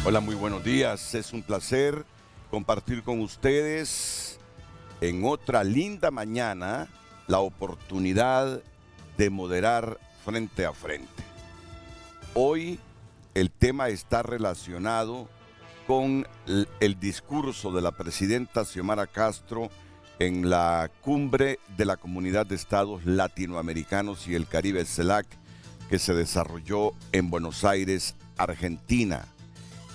Hola, muy buenos días. Es un placer compartir con ustedes en otra linda mañana la oportunidad de moderar frente a frente. Hoy el tema está relacionado con el discurso de la presidenta Xiomara Castro en la cumbre de la Comunidad de Estados Latinoamericanos y el Caribe, CELAC, que se desarrolló en Buenos Aires, Argentina,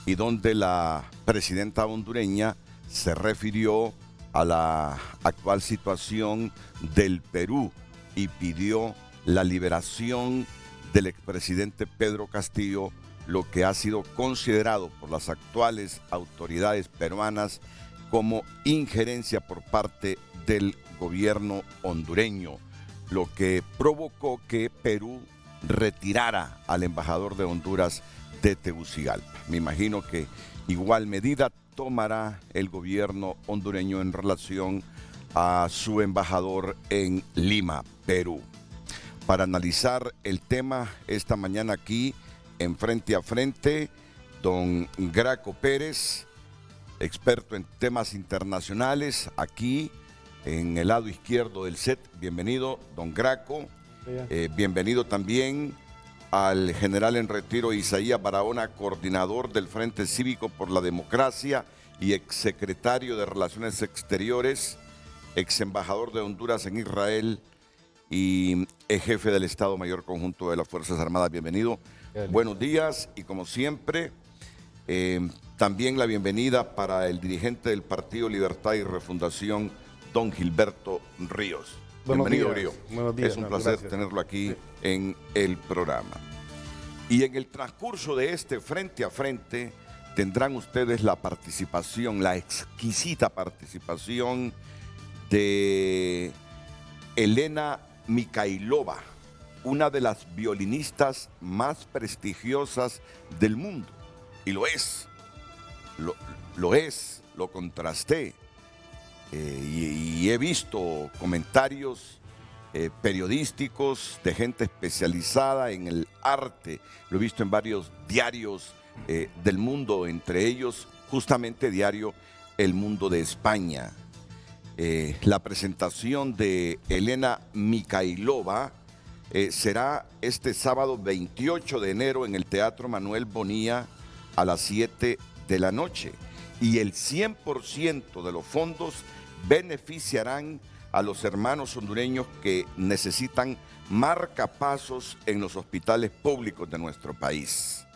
y donde la presidenta hondureña se refirió a la actual situación del Perú y pidió la liberación del expresidente Pedro Castillo, lo que ha sido considerado por las actuales autoridades peruanas como injerencia por parte del gobierno hondureño, lo que provocó que Perú retirara al embajador de Honduras de Tegucigalpa. Me imagino que igual medida tomará el gobierno hondureño en relación a su embajador en Lima, Perú. Para analizar el tema esta mañana aquí en Frente a Frente, don Graco Pérez, experto en temas internacionales, aquí en el lado izquierdo del set. Bienvenido, don Graco. Bienvenido también al general en retiro Isaías Barahona, coordinador del Frente Cívico por la Democracia y exsecretario de Relaciones Exteriores, ex embajador de Honduras en Israel y jefe del Estado Mayor Conjunto de las Fuerzas Armadas. Bienvenido. Buenos días y como siempre, también la bienvenida para el dirigente del Partido Libertad y Refundación, don Gilberto Ríos. Bienvenido, Río. Buenos días, es un placer tenerlo aquí en el programa. Y en el transcurso de este Frente a Frente tendrán ustedes la participación, la exquisita participación de Elena Mikhailova, una de las violinistas más prestigiosas del mundo. Y lo es, lo contrasté. Y he visto comentarios periodísticos de gente especializada en el arte. Lo he visto en varios diarios del mundo, entre ellos justamente diario El Mundo de España. La presentación de Elena Mikhailova será este sábado 28 de enero en el Teatro Manuel Bonilla a las 7 de la noche. Y el 100% de los fondos beneficiarán a los hermanos hondureños que necesitan marcapasos en los hospitales públicos de nuestro país.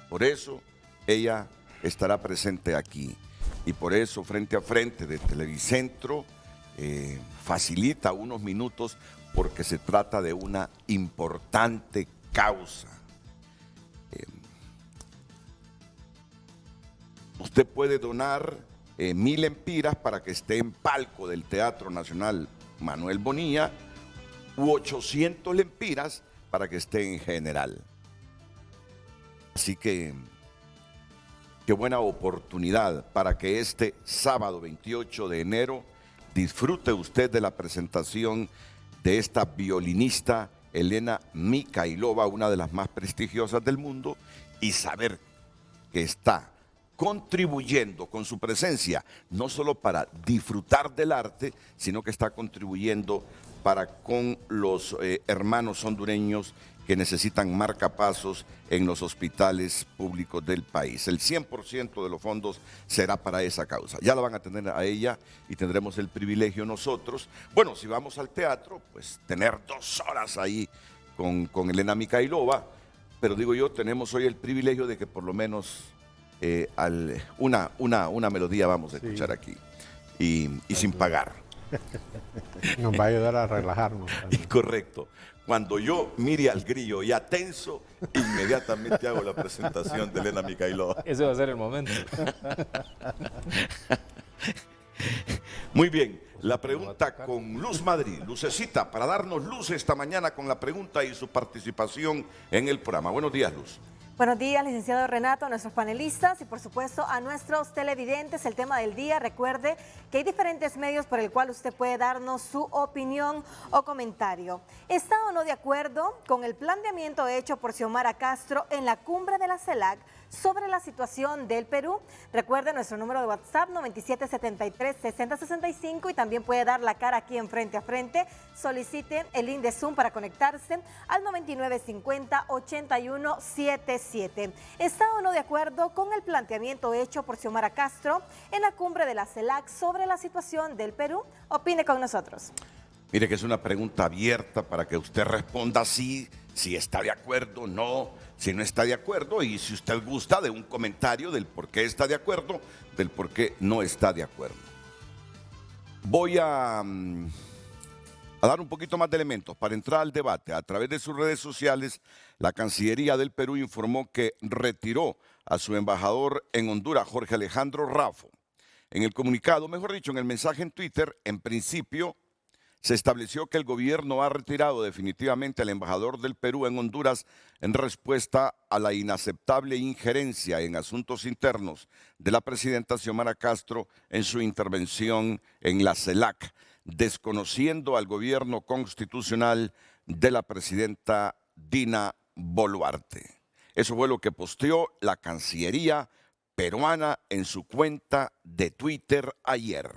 Por eso ella estará presente aquí y por eso Frente a Frente de Televicentro facilita unos minutos porque se trata de una importante causa. Usted puede donar 1.000 empiras para que esté en palco del Teatro Nacional Manuel Bonilla u 800 lempiras para que esté en general. Así que qué buena oportunidad para que este sábado 28 de enero disfrute usted de la presentación de esta violinista Elena Mikhailova, una de las más prestigiosas del mundo, y saber que está contribuyendo con su presencia, no solo para disfrutar del arte, sino que está contribuyendo para con los hermanos hondureños que necesitan marcapasos en los hospitales públicos del país. El 100% de los fondos será para esa causa. Ya la van a tener a ella y tendremos el privilegio nosotros. Bueno, si vamos al teatro, pues tener 2 horas ahí con Elena Mikhailova, pero digo yo, tenemos hoy el privilegio de que por lo menos una melodía vamos a escuchar aquí y sin pagar. Nos va a ayudar a relajarnos. Y correcto. Cuando yo mire al grillo ya tenso, inmediatamente hago la presentación de Elena Mikhailova. Ese va a ser el momento. Muy bien, la pregunta con Luz Madrid, Lucecita, para darnos luz esta mañana con la pregunta y su participación en el programa. Buenos días, Luz. Buenos días, licenciado Renato, a nuestros panelistas y por supuesto a nuestros televidentes. El tema del día, recuerde que hay diferentes medios por el cual usted puede darnos su opinión o comentario. ¿Está o no de acuerdo con el planteamiento hecho por Xiomara Castro en la cumbre de la CELAC sobre la situación del Perú. Recuerde nuestro número de WhatsApp 9773-6065 y también puede dar la cara aquí en Frente a Frente. Solicite el link de Zoom para conectarse al 9950-8177. ¿Está o no de acuerdo con el planteamiento hecho por Xiomara Castro en la cumbre de la CELAC sobre la situación del Perú? Opine con nosotros. Mire que es una pregunta abierta para que usted responda sí, si está de acuerdo, no, si no está de acuerdo, y si usted gusta de un comentario del por qué está de acuerdo, del por qué no está de acuerdo. Voy a dar un poquito más de elementos para entrar al debate. A través de sus redes sociales, la Cancillería del Perú informó que retiró a su embajador en Honduras, Jorge Alejandro Raffo. En el comunicado, mejor dicho, en el mensaje en Twitter, en principio, se estableció que el gobierno ha retirado definitivamente al embajador del Perú en Honduras en respuesta a la inaceptable injerencia en asuntos internos de la presidenta Xiomara Castro en su intervención en la CELAC, desconociendo al gobierno constitucional de la presidenta Dina Boluarte. Eso fue lo que posteó la Cancillería peruana en su cuenta de Twitter ayer.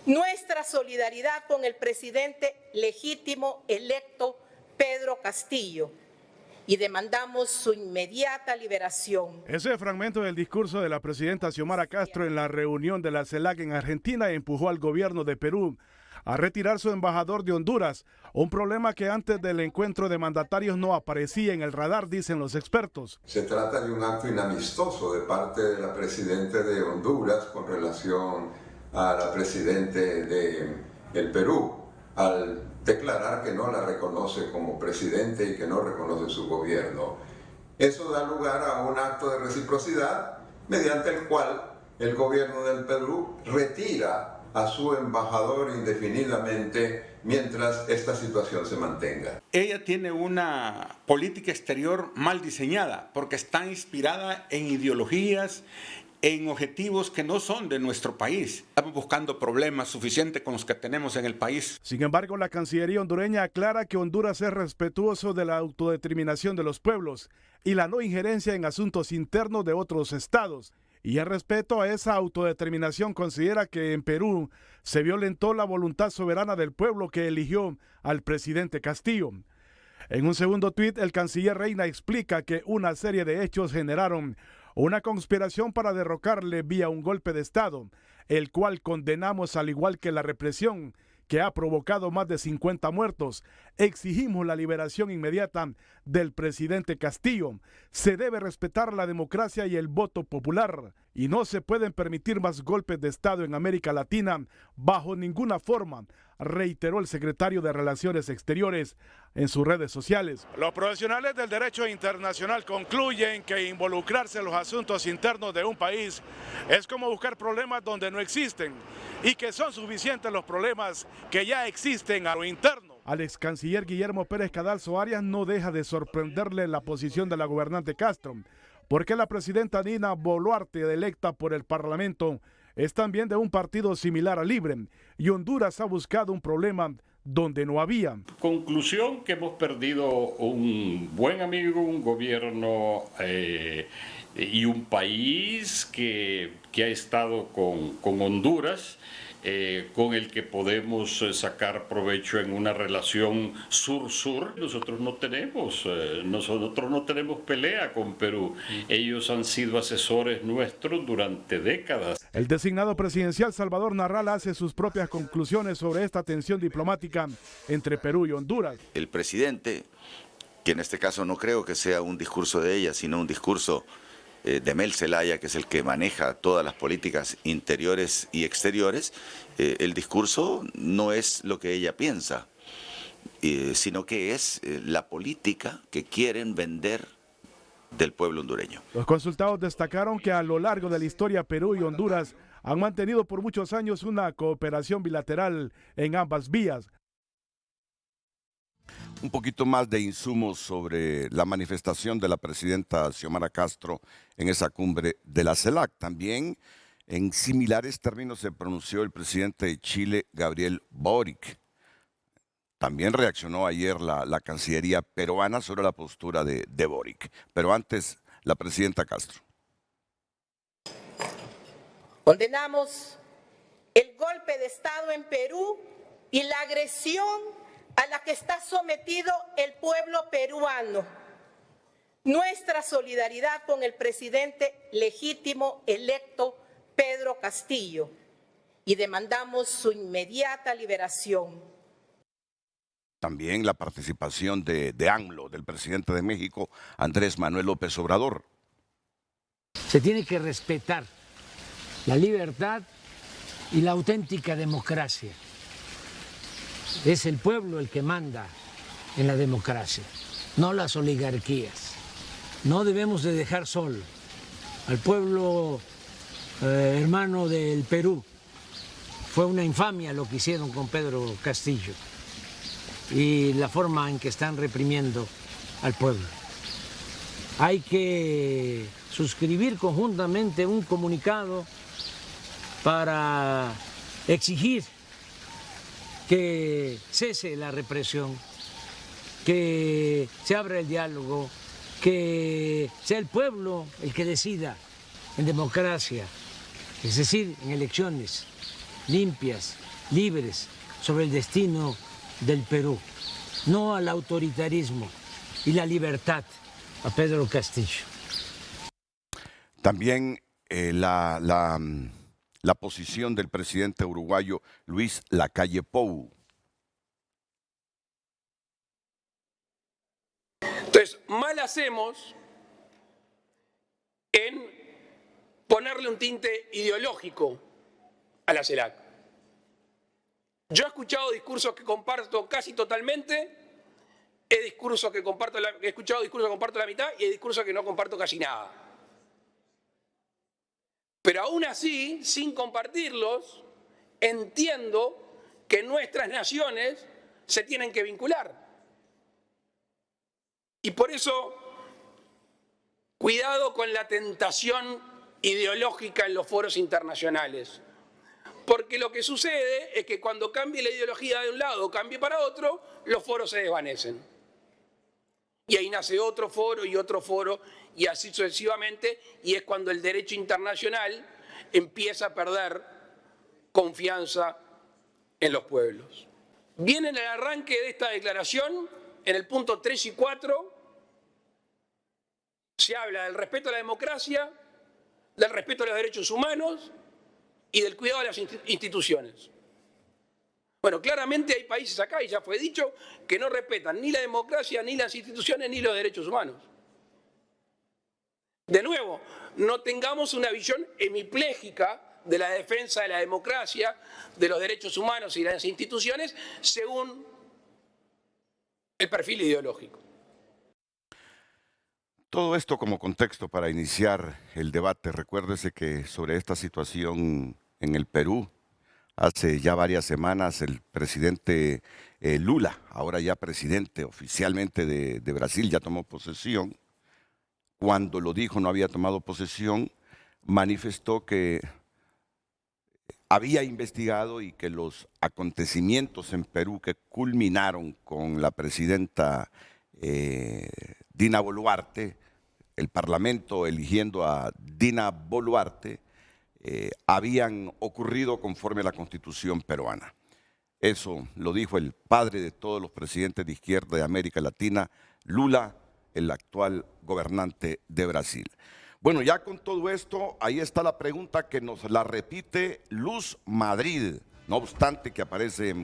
Nuestra solidaridad con el presidente legítimo electo Pedro Castillo y demandamos su inmediata liberación. Ese fragmento del discurso de la presidenta Xiomara Castro en la reunión de la CELAC en Argentina empujó al gobierno de Perú a retirar su embajador de Honduras, un problema que antes del encuentro de mandatarios no aparecía en el radar, dicen los expertos. Se trata de un acto inamistoso de parte de la presidenta de Honduras con relación a la presidenta del Perú, al declarar que no la reconoce como presidente y que no reconoce su gobierno. Eso da lugar a un acto de reciprocidad mediante el cual el gobierno del Perú retira a su embajador indefinidamente mientras esta situación se mantenga. Ella tiene una política exterior mal diseñada porque está inspirada en ideologías, en objetivos que no son de nuestro país. Estamos buscando problemas suficientes con los que tenemos en el país. Sin embargo, la Cancillería hondureña aclara que Honduras es respetuoso de la autodeterminación de los pueblos y la no injerencia en asuntos internos de otros estados. Y en respeto a esa autodeterminación considera que en Perú se violentó la voluntad soberana del pueblo que eligió al presidente Castillo. En un segundo tuit, el canciller Reina explica que una serie de hechos generaron una conspiración para derrocarle vía un golpe de Estado, el cual condenamos al igual que la represión que ha provocado más de 50 muertos. Exigimos la liberación inmediata del presidente Castillo. Se debe respetar la democracia y el voto popular y no se pueden permitir más golpes de Estado en América Latina bajo ninguna forma, reiteró el secretario de Relaciones Exteriores en sus redes sociales. Los profesionales del derecho internacional concluyen que involucrarse en los asuntos internos de un país es como buscar problemas donde no existen y que son suficientes los problemas que ya existen a lo interno. Al ex canciller Guillermo Pérez Cadalso Arias no deja de sorprenderle la posición de la gobernante Castro, porque la presidenta Dina Boluarte, electa por el Parlamento, es también de un partido similar a Libre, y Honduras ha buscado un problema donde no había. Conclusión que hemos perdido un buen amigo, un gobierno y un país que ha estado con Honduras, con el que podemos sacar provecho en una relación sur-sur. Nosotros no tenemos pelea con Perú. Ellos han sido asesores nuestros durante décadas. El designado presidencial Salvador Narral hace sus propias conclusiones sobre esta tensión diplomática entre Perú y Honduras. El presidente, que en este caso no creo que sea un discurso de ella, sino un discurso de Mel Zelaya, que es el que maneja todas las políticas interiores y exteriores, el discurso no es lo que ella piensa, sino que es la política que quieren vender del pueblo hondureño. Los consultados destacaron que a lo largo de la historia Perú y Honduras han mantenido por muchos años una cooperación bilateral en ambas vías. Un poquito más de insumos sobre la manifestación de la presidenta Xiomara Castro en esa cumbre de la CELAC. También en similares términos se pronunció el presidente de Chile, Gabriel Boric. También reaccionó ayer la Cancillería peruana sobre la postura de Boric. Pero antes, la presidenta Castro. Condenamos el golpe de Estado en Perú y la agresión a la que está sometido el pueblo peruano. Nuestra solidaridad con el presidente legítimo electo Pedro Castillo y demandamos su inmediata liberación. También la participación de AMLO, del presidente de México, Andrés Manuel López Obrador. Se tiene que respetar la libertad y la auténtica democracia. Es el pueblo el que manda en la democracia, no las oligarquías. No debemos de dejar solo al pueblo hermano del Perú. Fue una infamia lo que hicieron con Pedro Castillo y la forma en que están reprimiendo al pueblo. Hay que suscribir conjuntamente un comunicado para exigir que cese la represión, que se abra el diálogo, que sea el pueblo el que decida en democracia, es decir, en elecciones limpias, libres, sobre el destino del Perú, no al autoritarismo y la libertad a Pedro Castillo. También la posición del presidente uruguayo Luis Lacalle Pou. Entonces, mal hacemos en ponerle un tinte ideológico a la CELAC. Yo he escuchado discursos que comparto casi totalmente, he escuchado discursos que comparto la mitad y hay discursos que no comparto casi nada. Pero aún así, sin compartirlos, entiendo que nuestras naciones se tienen que vincular. Y por eso, cuidado con la tentación ideológica en los foros internacionales. Porque lo que sucede es que cuando cambie la ideología de un lado o cambie para otro, los foros se desvanecen. Y ahí nace otro foro y así sucesivamente, y es cuando el derecho internacional empieza a perder confianza en los pueblos. Viene en el arranque de esta declaración, en el punto 3 y 4, se habla del respeto a la democracia, del respeto a los derechos humanos y del cuidado de las instituciones. Bueno, claramente hay países acá, y ya fue dicho, que no respetan ni la democracia, ni las instituciones, ni los derechos humanos. De nuevo, no tengamos una visión hemipléjica de la defensa de la democracia, de los derechos humanos y las instituciones según el perfil ideológico. Todo esto como contexto para iniciar el debate. Recuérdese que sobre esta situación en el Perú, hace ya varias semanas el presidente Lula, ahora ya presidente oficialmente de Brasil, ya tomó posesión. Cuando lo dijo no había tomado posesión, manifestó que había investigado y que los acontecimientos en Perú que culminaron con la presidenta Dina Boluarte, el Parlamento eligiendo a Dina Boluarte, habían ocurrido conforme a la Constitución peruana. Eso lo dijo el padre de todos los presidentes de izquierda de América Latina, Lula, el actual gobernante de Brasil. Bueno, ya con todo esto, ahí está la pregunta que nos la repite Luz Madrid, no obstante que aparece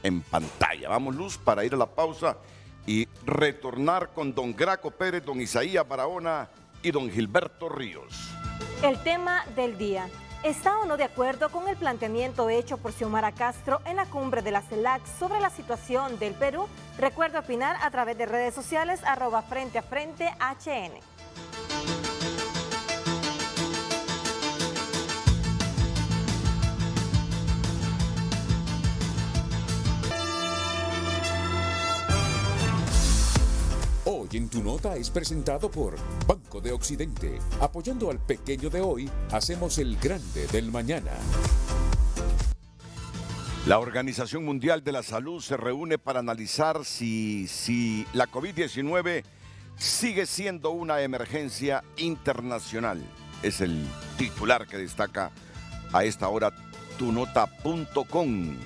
en pantalla. Vamos, Luz, para ir a la pausa y retornar con don Graco Pérez, don Isaías Barahona y don Gilberto Ríos. El tema del día. ¿Está o no de acuerdo con el planteamiento hecho por Xiomara Castro en la cumbre de la CELAC sobre la situación del Perú? Recuerda opinar a través de redes sociales @FrenteAFrente HN. Hoy en Tu Nota es presentado por Banco de Occidente. Apoyando al pequeño de hoy, hacemos el grande del mañana. La Organización Mundial de la Salud se reúne para analizar si la COVID-19 sigue siendo una emergencia internacional. Es el titular que destaca a esta hora tunota.com.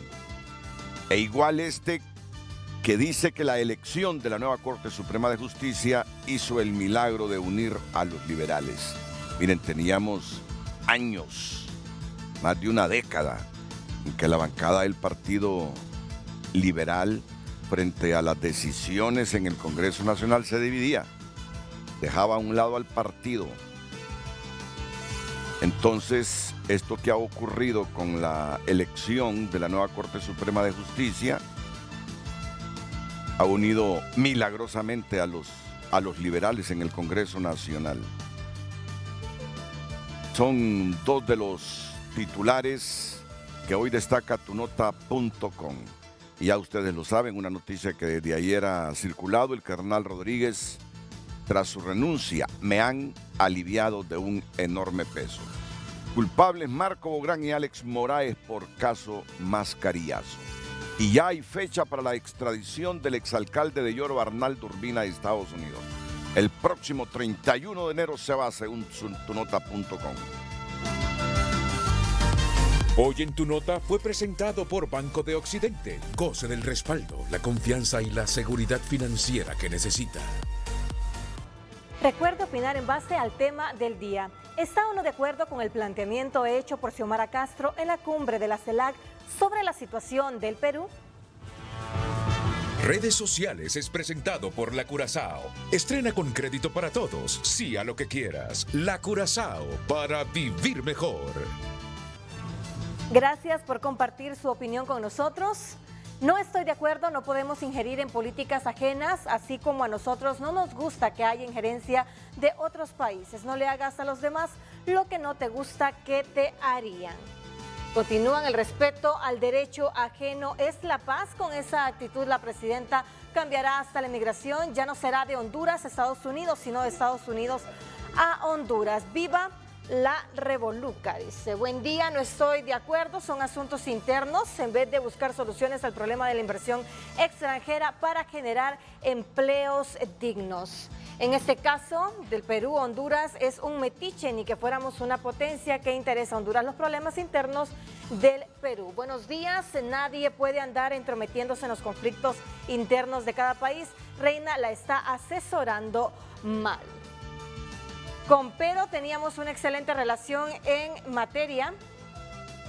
E igual que dice que la elección de la nueva Corte Suprema de Justicia hizo el milagro de unir a los liberales. Miren, teníamos años, más de una década, en que la bancada del Partido Liberal, frente a las decisiones en el Congreso Nacional, se dividía. Dejaba a un lado al partido. Entonces, esto que ha ocurrido con la elección de la nueva Corte Suprema de Justicia ha unido milagrosamente a los liberales en el Congreso Nacional. Son dos de los titulares que hoy destaca tunota.com. Y ya ustedes lo saben, una noticia que desde ayer ha circulado: el cardenal Rodríguez, tras su renuncia, me han aliviado de un enorme peso. Culpables Marco Bográn y Alex Moraes por caso Mascarillazo. Y ya hay fecha para la extradición del exalcalde de Lloro, Arnaldo Urbina, de Estados Unidos. El próximo 31 de enero se va, según tunota.com. Hoy en Tu Nota fue presentado por Banco de Occidente. Goce del respaldo, la confianza y la seguridad financiera que necesita. Recuerde opinar en base al tema del día. ¿Está o no de acuerdo con el planteamiento hecho por Xiomara Castro en la cumbre de la CELAC sobre la situación del Perú? Redes sociales es presentado por La Curazao. Estrena con crédito para todos. Sí a lo que quieras. La Curazao, para vivir mejor. Gracias por compartir su opinión con nosotros. No estoy de acuerdo, no podemos ingerir en políticas ajenas, así como a nosotros no nos gusta que haya injerencia de otros países. No le hagas a los demás lo que no te gusta que te harían. Continúan: el respeto al derecho ajeno es la paz. Con esa actitud la presidenta cambiará hasta la inmigración. Ya no será de Honduras a Estados Unidos, sino de Estados Unidos a Honduras. ¡Viva la revoluca! Dice: buen día, no estoy de acuerdo, son asuntos internos en vez de buscar soluciones al problema de la inversión extranjera para generar empleos dignos. En este caso del Perú, Honduras es un metiche, ni que fuéramos una potencia. ¿Qué interesa a Honduras los problemas internos del Perú? Buenos días, nadie puede andar entrometiéndose en los conflictos internos de cada país. Reina la está asesorando mal. Con Pedro teníamos una excelente relación en materia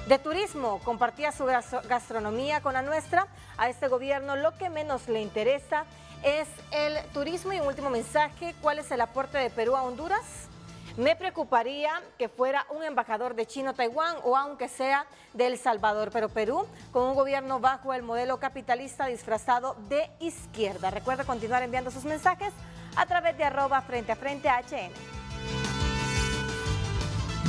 de turismo. Compartía su gastronomía con la nuestra. A este gobierno lo que menos le interesa es el turismo. Y un último mensaje: ¿cuál es el aporte de Perú a Honduras? Me preocuparía que fuera un embajador de China-Taiwán o aunque sea de El Salvador, pero Perú con un gobierno bajo el modelo capitalista disfrazado de izquierda. Recuerda continuar enviando sus mensajes a través de @FrenteAFrente@HN.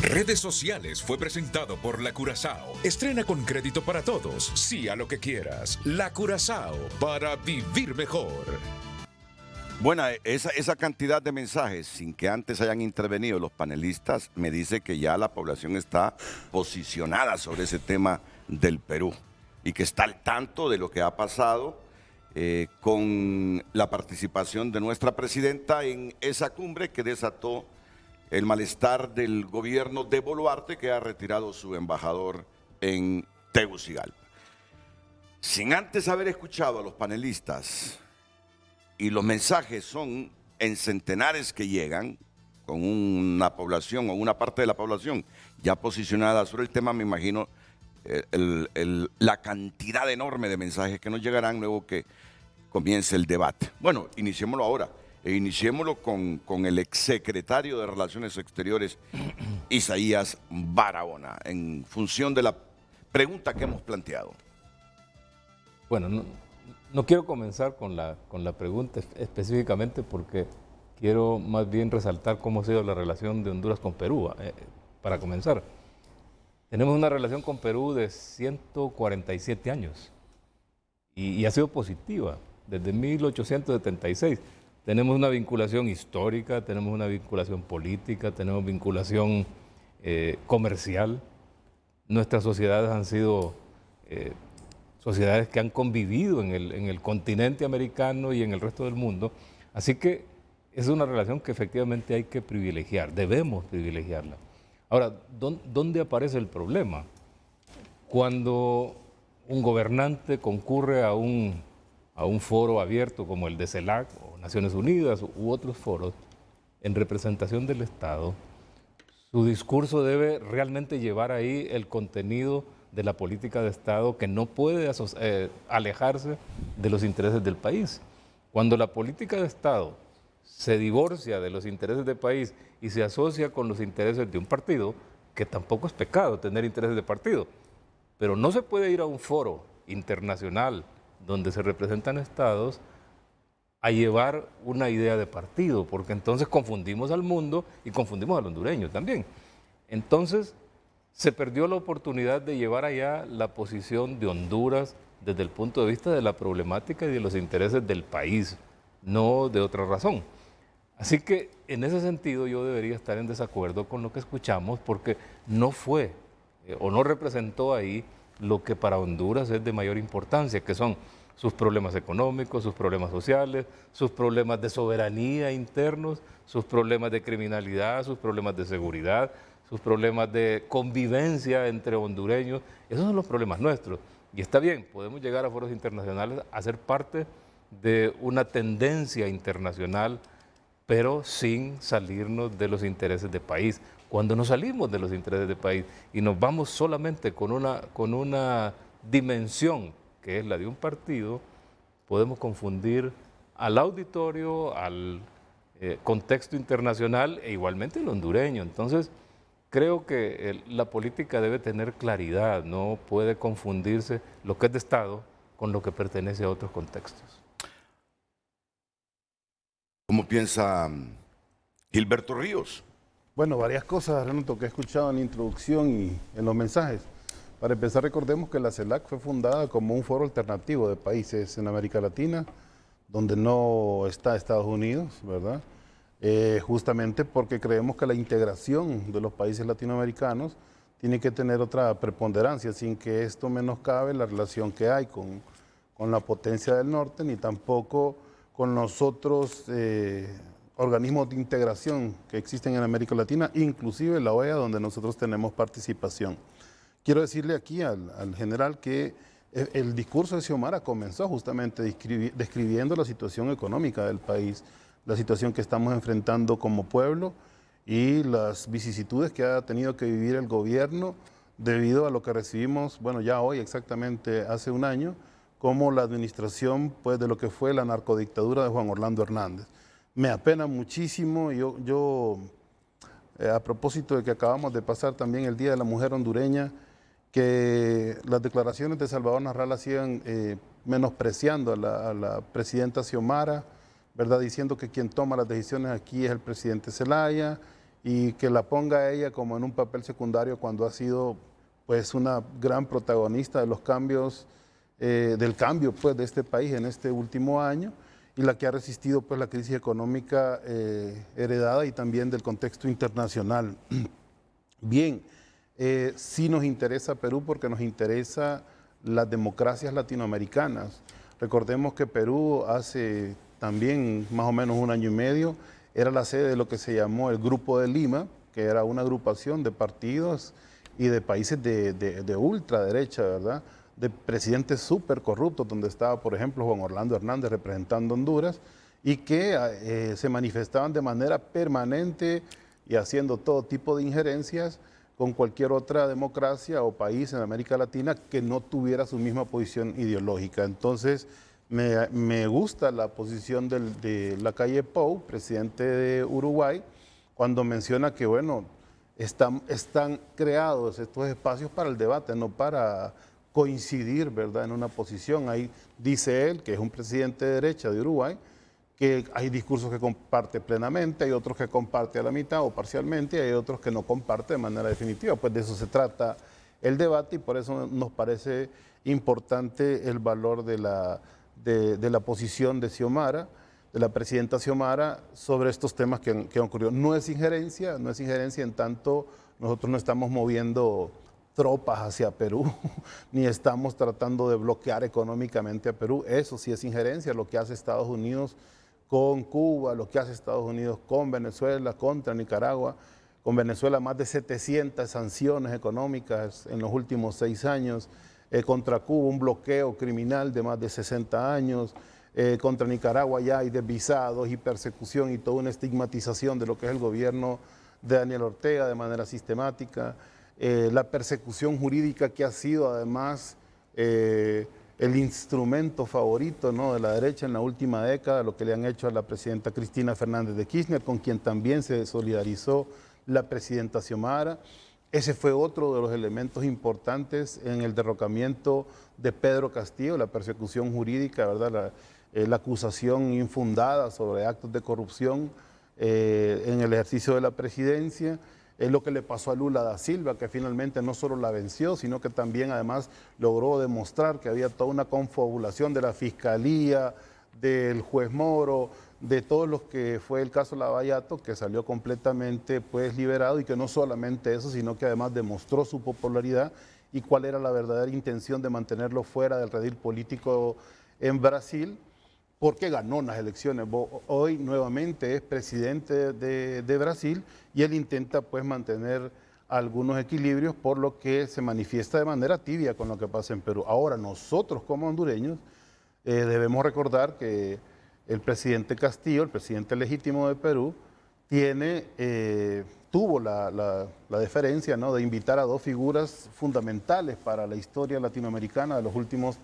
Redes sociales fue presentado por La Curazao. Estrena con crédito para todos. Sí a lo que quieras. La Curazao, para vivir mejor. Bueno, esa cantidad de mensajes sin que antes hayan intervenido los panelistas me dice que ya la población está posicionada sobre ese tema del Perú y que está al tanto de lo que ha pasado con la participación de nuestra presidenta en esa cumbre que desató el malestar del gobierno de Boluarte, que ha retirado su embajador en Tegucigalpa. Sin antes haber escuchado a los panelistas, y los mensajes son en centenares que llegan, con una población o una parte de la población ya posicionada sobre el tema, me imagino la cantidad enorme de mensajes que nos llegarán luego que comience el debate. Bueno, iniciémoslo ahora. Iniciémoslo con el exsecretario de Relaciones Exteriores, Isaías Barahona, en función de la pregunta que hemos planteado. Bueno, no quiero comenzar con la pregunta específicamente porque quiero más bien resaltar cómo ha sido la relación de Honduras con Perú. Para comenzar, tenemos una relación con Perú de 147 años y ha sido positiva desde 1876. Tenemos una vinculación histórica, tenemos una vinculación política, tenemos vinculación comercial. Nuestras sociedades han sido sociedades que han convivido en el continente americano y en el resto del mundo. Así que es una relación que efectivamente hay que privilegiar, debemos privilegiarla. Ahora, ¿dónde aparece el problema? Cuando un gobernante concurre a un foro abierto como el de CELAC o Naciones Unidas u otros foros en representación del Estado, su discurso debe realmente llevar ahí el contenido de la política de Estado que no puede alejarse de los intereses del país. Cuando la política de Estado se divorcia de los intereses del país y se asocia con los intereses de un partido, que tampoco es pecado tener intereses de partido, pero no se puede ir a un foro internacional donde se representan estados a llevar una idea de partido, porque entonces confundimos al mundo y confundimos al hondureño también. Entonces se perdió la oportunidad de llevar allá la posición de Honduras desde el punto de vista de la problemática y de los intereses del país, no de otra razón. Así que en ese sentido yo debería estar en desacuerdo con lo que escuchamos, porque no fue o no representó ahí lo que para Honduras es de mayor importancia, que son sus problemas económicos, sus problemas sociales, sus problemas de soberanía internos, sus problemas de criminalidad, sus problemas de seguridad, sus problemas de convivencia entre hondureños. Esos son los problemas nuestros. Y está bien, podemos llegar a foros internacionales a ser parte de una tendencia internacional, pero sin salirnos de los intereses del país. Cuando nos salimos de los intereses del país y nos vamos solamente con una dimensión que es la de un partido, podemos confundir al auditorio, al contexto internacional e igualmente el hondureño. Entonces, creo que la política debe tener claridad, no puede confundirse lo que es de Estado con lo que pertenece a otros contextos. ¿Cómo piensa Gilberto Ríos? Bueno, varias cosas, Renato, que he escuchado en la introducción y en los mensajes. Para empezar, recordemos que la CELAC fue fundada como un foro alternativo de países en América Latina, donde no está Estados Unidos, ¿verdad? Justamente porque creemos que la integración de los países latinoamericanos tiene que tener otra preponderancia, sin que esto menoscabe la relación que hay con la potencia del norte, ni tampoco con los otros organismos de integración que existen en América Latina, inclusive la OEA, donde nosotros tenemos participación. Quiero decirle aquí al general que el discurso de Xiomara comenzó justamente describiendo la situación económica del país, la situación que estamos enfrentando como pueblo y las vicisitudes que ha tenido que vivir el gobierno debido a lo que recibimos, bueno, ya hoy exactamente hace un año, como la administración pues, de lo que fue la narcodictadura de Juan Orlando Hernández. Me apena muchísimo, yo a propósito de que acabamos de pasar también el Día de la Mujer Hondureña, que las declaraciones de Salvador Narrala sigan menospreciando a la presidenta Xiomara, ¿verdad? Diciendo que quien toma las decisiones aquí es el presidente Zelaya y que la ponga a ella como en un papel secundario cuando ha sido pues una gran protagonista de los cambios, del cambio pues de este país en este último año y la que ha resistido pues la crisis económica heredada y también del contexto internacional. Bien, sí nos interesa Perú porque nos interesa las democracias latinoamericanas. Recordemos que Perú hace también más o menos un año y medio era la sede de lo que se llamó el Grupo de Lima, que era una agrupación de partidos y de países de ultraderecha, ¿verdad? De presidentes súper corruptos, donde estaba, por ejemplo, Juan Orlando Hernández representando Honduras, y que se manifestaban de manera permanente y haciendo todo tipo de injerencias con cualquier otra democracia o país en América Latina que no tuviera su misma posición ideológica. Entonces, me gusta la posición de Lacalle Pou, presidente de Uruguay, cuando menciona que, bueno, están creados estos espacios para el debate, no para coincidir, ¿verdad?, en una posición. Ahí dice él, que es un presidente de derecha de Uruguay, que hay discursos que comparte plenamente, hay otros que comparte a la mitad o parcialmente, y hay otros que no comparte de manera definitiva. Pues de eso se trata el debate y por eso nos parece importante el valor de la posición de Xiomara, de la presidenta Xiomara, sobre estos temas que han ocurrido. No es injerencia en tanto nosotros no estamos moviendo tropas hacia Perú, ni estamos tratando de bloquear económicamente a Perú. Eso sí es injerencia, lo que hace Estados Unidos con Cuba, lo que hace Estados Unidos con Venezuela, contra Nicaragua. Con Venezuela más de 700 sanciones económicas en los últimos 6 años. Contra Cuba un bloqueo criminal de más de 60 años. Contra Nicaragua ya hay desvisados y persecución y toda una estigmatización de lo que es el gobierno de Daniel Ortega de manera sistemática. La persecución jurídica que ha sido además el instrumento favorito, ¿no?, de la derecha en la última década, lo que le han hecho a la presidenta Cristina Fernández de Kirchner, con quien también se solidarizó la presidenta Xiomara. Ese fue otro de los elementos importantes en el derrocamiento de Pedro Castillo, la persecución jurídica, ¿verdad?, la acusación infundada sobre actos de corrupción en el ejercicio de la presidencia. Es lo que le pasó a Lula da Silva, que finalmente no solo la venció, sino que también además logró demostrar que había toda una confabulación de la Fiscalía, del juez Moro, de todos los que fue el caso Lavallato, que salió completamente pues liberado, y que no solamente eso, sino que además demostró su popularidad y cuál era la verdadera intención de mantenerlo fuera del redil político en Brasil, porque ganó las elecciones. Hoy nuevamente es presidente de Brasil y él intenta pues mantener algunos equilibrios, por lo que se manifiesta de manera tibia con lo que pasa en Perú. Ahora nosotros como hondureños debemos recordar que el presidente Castillo, el presidente legítimo de Perú, tuvo la deferencia, ¿no?, de invitar a 2 figuras fundamentales para la historia latinoamericana de los últimos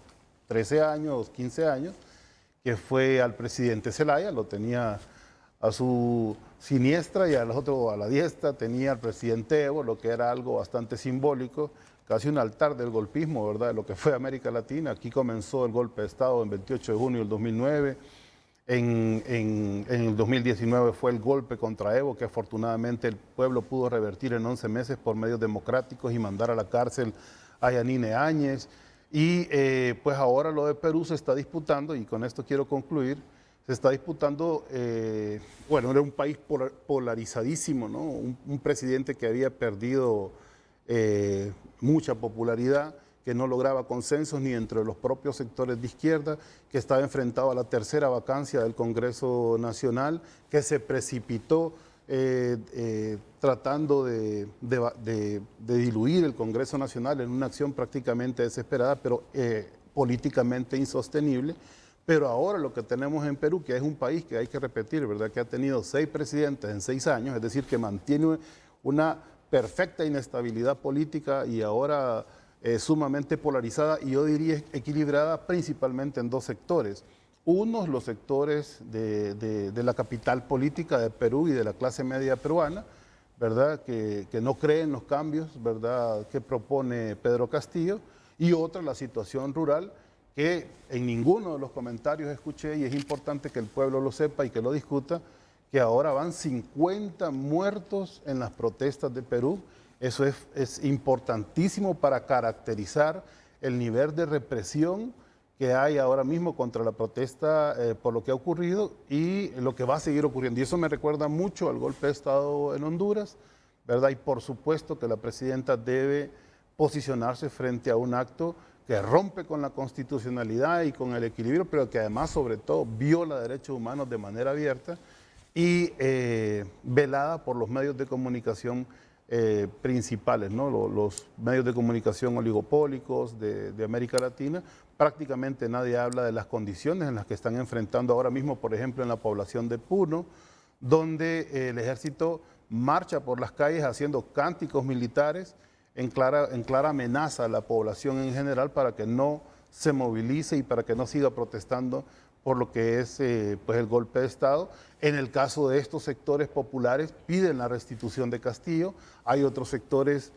13 años, 15 años, que fue al presidente Zelaya, lo tenía a su siniestra, y al otro a la diestra tenía al presidente Evo, lo que era algo bastante simbólico, casi un altar del golpismo, ¿verdad?, de lo que fue América Latina. Aquí comenzó el golpe de Estado el 28 de junio del 2009, en el 2019 fue el golpe contra Evo, que afortunadamente el pueblo pudo revertir en 11 meses por medios democráticos y mandar a la cárcel a Yanine Áñez. Y pues ahora lo de Perú se está disputando, y con esto quiero concluir, se está disputando, bueno, era un país polarizadísimo, ¿no? Un presidente que había perdido mucha popularidad, que no lograba consensos ni entre los propios sectores de izquierda, que estaba enfrentado a la tercera vacancia del Congreso Nacional, que se precipitó tratando de diluir el Congreso Nacional en una acción prácticamente desesperada, pero políticamente insostenible. Pero ahora lo que tenemos en Perú, que es un país que hay que repetir, ¿verdad?, que ha tenido 6 presidentes en 6 años, es decir, que mantiene una perfecta inestabilidad política y ahora sumamente polarizada, y yo diría equilibrada principalmente en 2 sectores. Unos, los sectores de la capital política de Perú y de la clase media peruana, ¿verdad?, que no creen los cambios, ¿verdad?, que propone Pedro Castillo, y otra, la situación rural, que en ninguno de los comentarios escuché, y es importante que el pueblo lo sepa y que lo discuta, que ahora van 50 muertos en las protestas de Perú. Eso es importantísimo para caracterizar el nivel de represión que hay ahora mismo contra la protesta por lo que ha ocurrido y lo que va a seguir ocurriendo. Y eso me recuerda mucho al golpe de Estado en Honduras, ¿verdad? Y por supuesto que la presidenta debe posicionarse frente a un acto que rompe con la constitucionalidad y con el equilibrio, pero que además, sobre todo, viola derechos humanos de manera abierta y velada por los medios de comunicación principales, ¿no? Los medios de comunicación oligopólicos de América Latina. Prácticamente nadie habla de las condiciones en las que están enfrentando ahora mismo, por ejemplo, en la población de Puno, donde el ejército marcha por las calles haciendo cánticos militares en clara amenaza a la población en general para que no se movilice y para que no siga protestando por lo que es pues el golpe de Estado. En el caso de estos sectores populares piden la restitución de Castillo. Hay otros sectores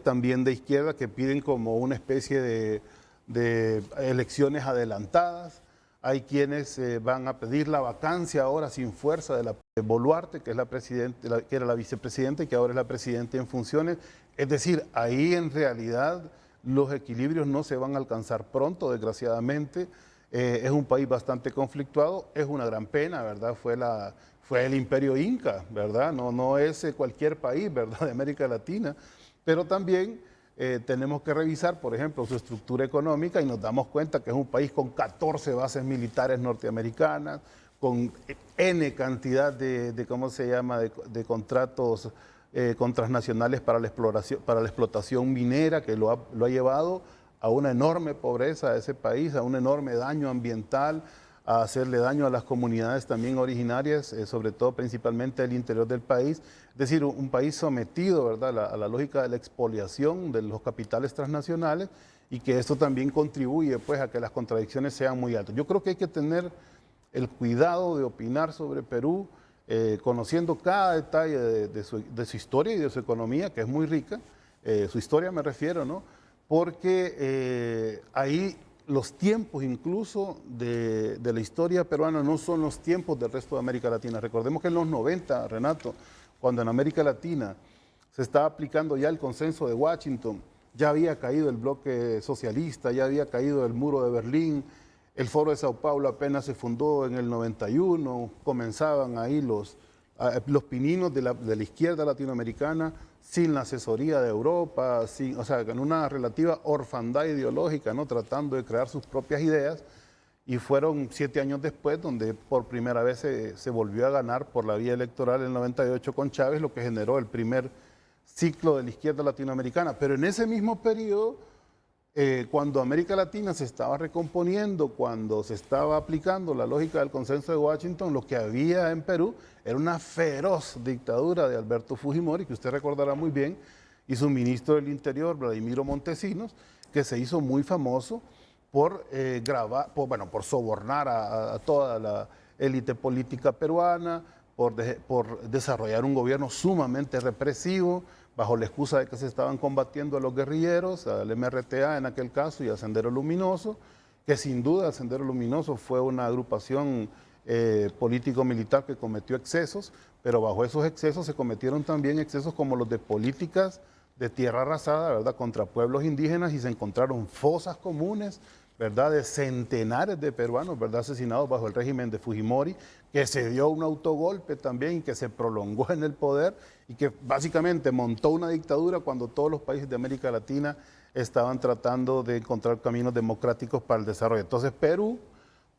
también de izquierda que piden como una especie de elecciones adelantadas. Hay quienes van a pedir la vacancia ahora sin fuerza de la Boluarte, que es que era la vicepresidenta y que ahora es la presidenta en funciones. Es decir, ahí en realidad los equilibrios no se van a alcanzar pronto, desgraciadamente. Es un país bastante conflictuado, es una gran pena, ¿verdad? Fue el imperio inca, ¿verdad? No es cualquier país, ¿verdad?, de América Latina, pero también tenemos que revisar, por ejemplo, su estructura económica y nos damos cuenta que es un país con 14 bases militares norteamericanas, con N cantidad de ¿cómo se llama?, de contratos con transnacionales para la explotación minera, que lo ha llevado a una enorme pobreza a ese país, a un enorme daño ambiental, a hacerle daño a las comunidades también originarias, sobre todo principalmente del interior del país. Es decir, un país sometido, ¿verdad?, a la lógica de la expoliación de los capitales transnacionales, y que esto también contribuye pues, a que las contradicciones sean muy altas. Yo creo que hay que tener el cuidado de opinar sobre Perú, conociendo cada detalle de su historia y de su economía, que es muy rica, su historia me refiero, ¿no? Porque ahí los tiempos incluso de la historia peruana no son los tiempos del resto de América Latina. Recordemos que en los 90, Renato, cuando en América Latina se estaba aplicando ya el consenso de Washington, ya había caído el bloque socialista, ya había caído el muro de Berlín, el Foro de Sao Paulo apenas se fundó en el 91, comenzaban ahí los pininos de la izquierda latinoamericana sin la asesoría de Europa, o sea, con una relativa orfandad ideológica, ¿no?, tratando de crear sus propias ideas, y fueron 7 años después donde por primera vez se volvió a ganar por la vía electoral en el 98 con Chávez, lo que generó el primer ciclo de la izquierda latinoamericana. Pero en ese mismo periodo, cuando América Latina se estaba recomponiendo, cuando se estaba aplicando la lógica del consenso de Washington, lo que había en Perú era una feroz dictadura de Alberto Fujimori, que usted recordará muy bien, y su ministro del Interior, Vladimiro Montesinos, que se hizo muy famoso por por sobornar a toda la élite política peruana, por desarrollar un gobierno sumamente represivo, bajo la excusa de que se estaban combatiendo a los guerrilleros, al MRTA en aquel caso y al Sendero Luminoso, que sin duda el Sendero Luminoso fue una agrupación político-militar que cometió excesos, pero bajo esos excesos se cometieron también excesos como los de políticas de tierra arrasada, ¿verdad?, contra pueblos indígenas, y se encontraron fosas comunes, ¿verdad?, de centenares de peruanos, ¿verdad?, asesinados bajo el régimen de Fujimori, que se dio un autogolpe también y que se prolongó en el poder y que básicamente montó una dictadura cuando todos los países de América Latina estaban tratando de encontrar caminos democráticos para el desarrollo. Entonces Perú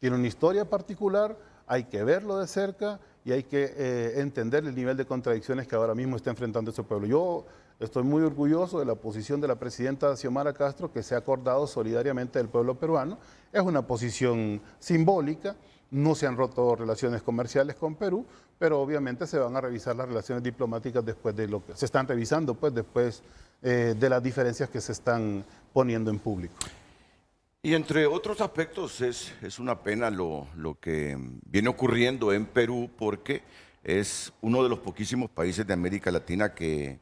tiene una historia particular, hay que verlo de cerca y hay que entender el nivel de contradicciones que ahora mismo está enfrentando ese pueblo. Yo estoy muy orgulloso de la posición de la presidenta Xiomara Castro, que se ha acordado solidariamente del pueblo peruano. Es una posición simbólica, no se han roto relaciones comerciales con Perú, pero obviamente se van a revisar las relaciones diplomáticas después de lo que se están revisando, pues después de las diferencias que se están poniendo en público. Y entre otros aspectos es una pena lo que viene ocurriendo en Perú, porque es uno de los poquísimos países de América Latina que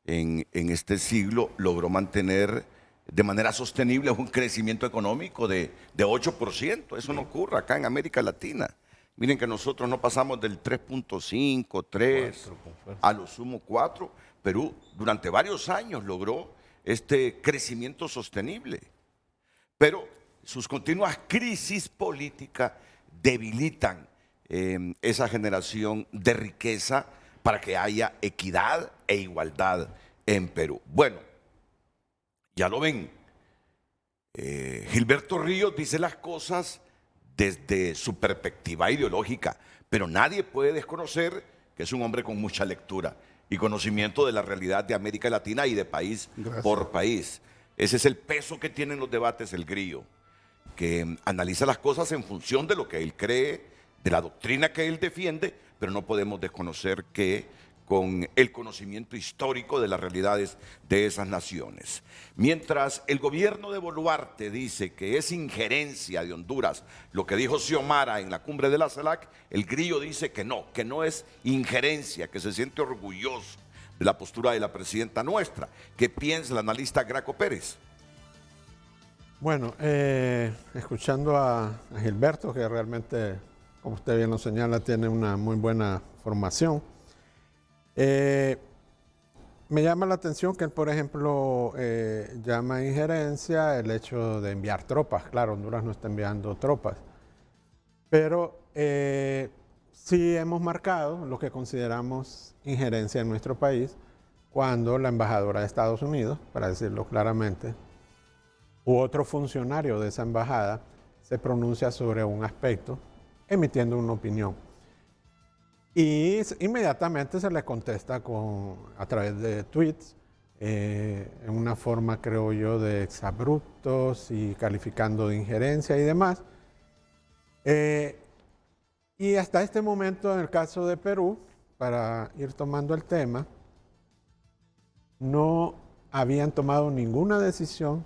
en este siglo logró mantener de manera sostenible un crecimiento económico de 8%. Eso no ocurre acá en América Latina. Miren que nosotros no pasamos del 3.5, 3, a lo sumo 4. Perú durante varios años logró este crecimiento sostenible. Pero sus continuas crisis políticas debilitan esa generación de riqueza para que haya equidad e igualdad en Perú. Bueno, ya lo ven, Gilberto Ríos dice las cosas desde su perspectiva ideológica, pero nadie puede desconocer que es un hombre con mucha lectura y conocimiento de la realidad de América Latina y de país por país. Ese es el peso que tienen los debates el Grillo, que analiza las cosas en función de lo que él cree, de la doctrina que él defiende, pero no podemos desconocer que con el conocimiento histórico de las realidades de esas naciones. Mientras el gobierno de Boluarte dice que es injerencia de Honduras, lo que dijo Xiomara en la cumbre de la CELAC, el Grillo dice que no es injerencia, que se siente orgulloso de la postura de la presidenta nuestra. ¿Qué piensa el analista Graco Pérez? Bueno, escuchando a Gilberto, que realmente, como usted bien lo señala, tiene una muy buena formación. Me llama la atención que él, por ejemplo, llama injerencia el hecho de enviar tropas. Claro, Honduras no está enviando tropas, pero sí hemos marcado lo que consideramos injerencia en nuestro país cuando la embajadora de Estados Unidos, para decirlo claramente, u otro funcionario de esa embajada se pronuncia sobre un aspecto, emitiendo una opinión. Y inmediatamente se le contesta a través de tweets, en una forma, creo yo, de exabruptos y calificando de injerencia y demás. Y hasta este momento, en el caso de Perú, para ir tomando el tema, no habían tomado ninguna decisión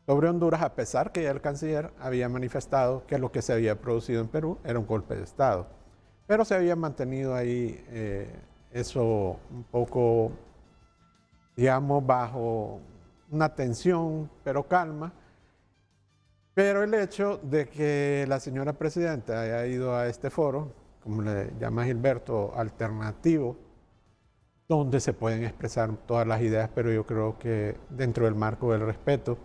sobre Honduras, a pesar que ya el canciller había manifestado que lo que se había producido en Perú era un golpe de Estado. Pero se había mantenido ahí eso un poco, digamos, bajo una tensión, pero calma. Pero el hecho de que la señora presidenta haya ido a este foro, como le llama Gilberto, alternativo, donde se pueden expresar todas las ideas, pero yo creo que dentro del marco del respeto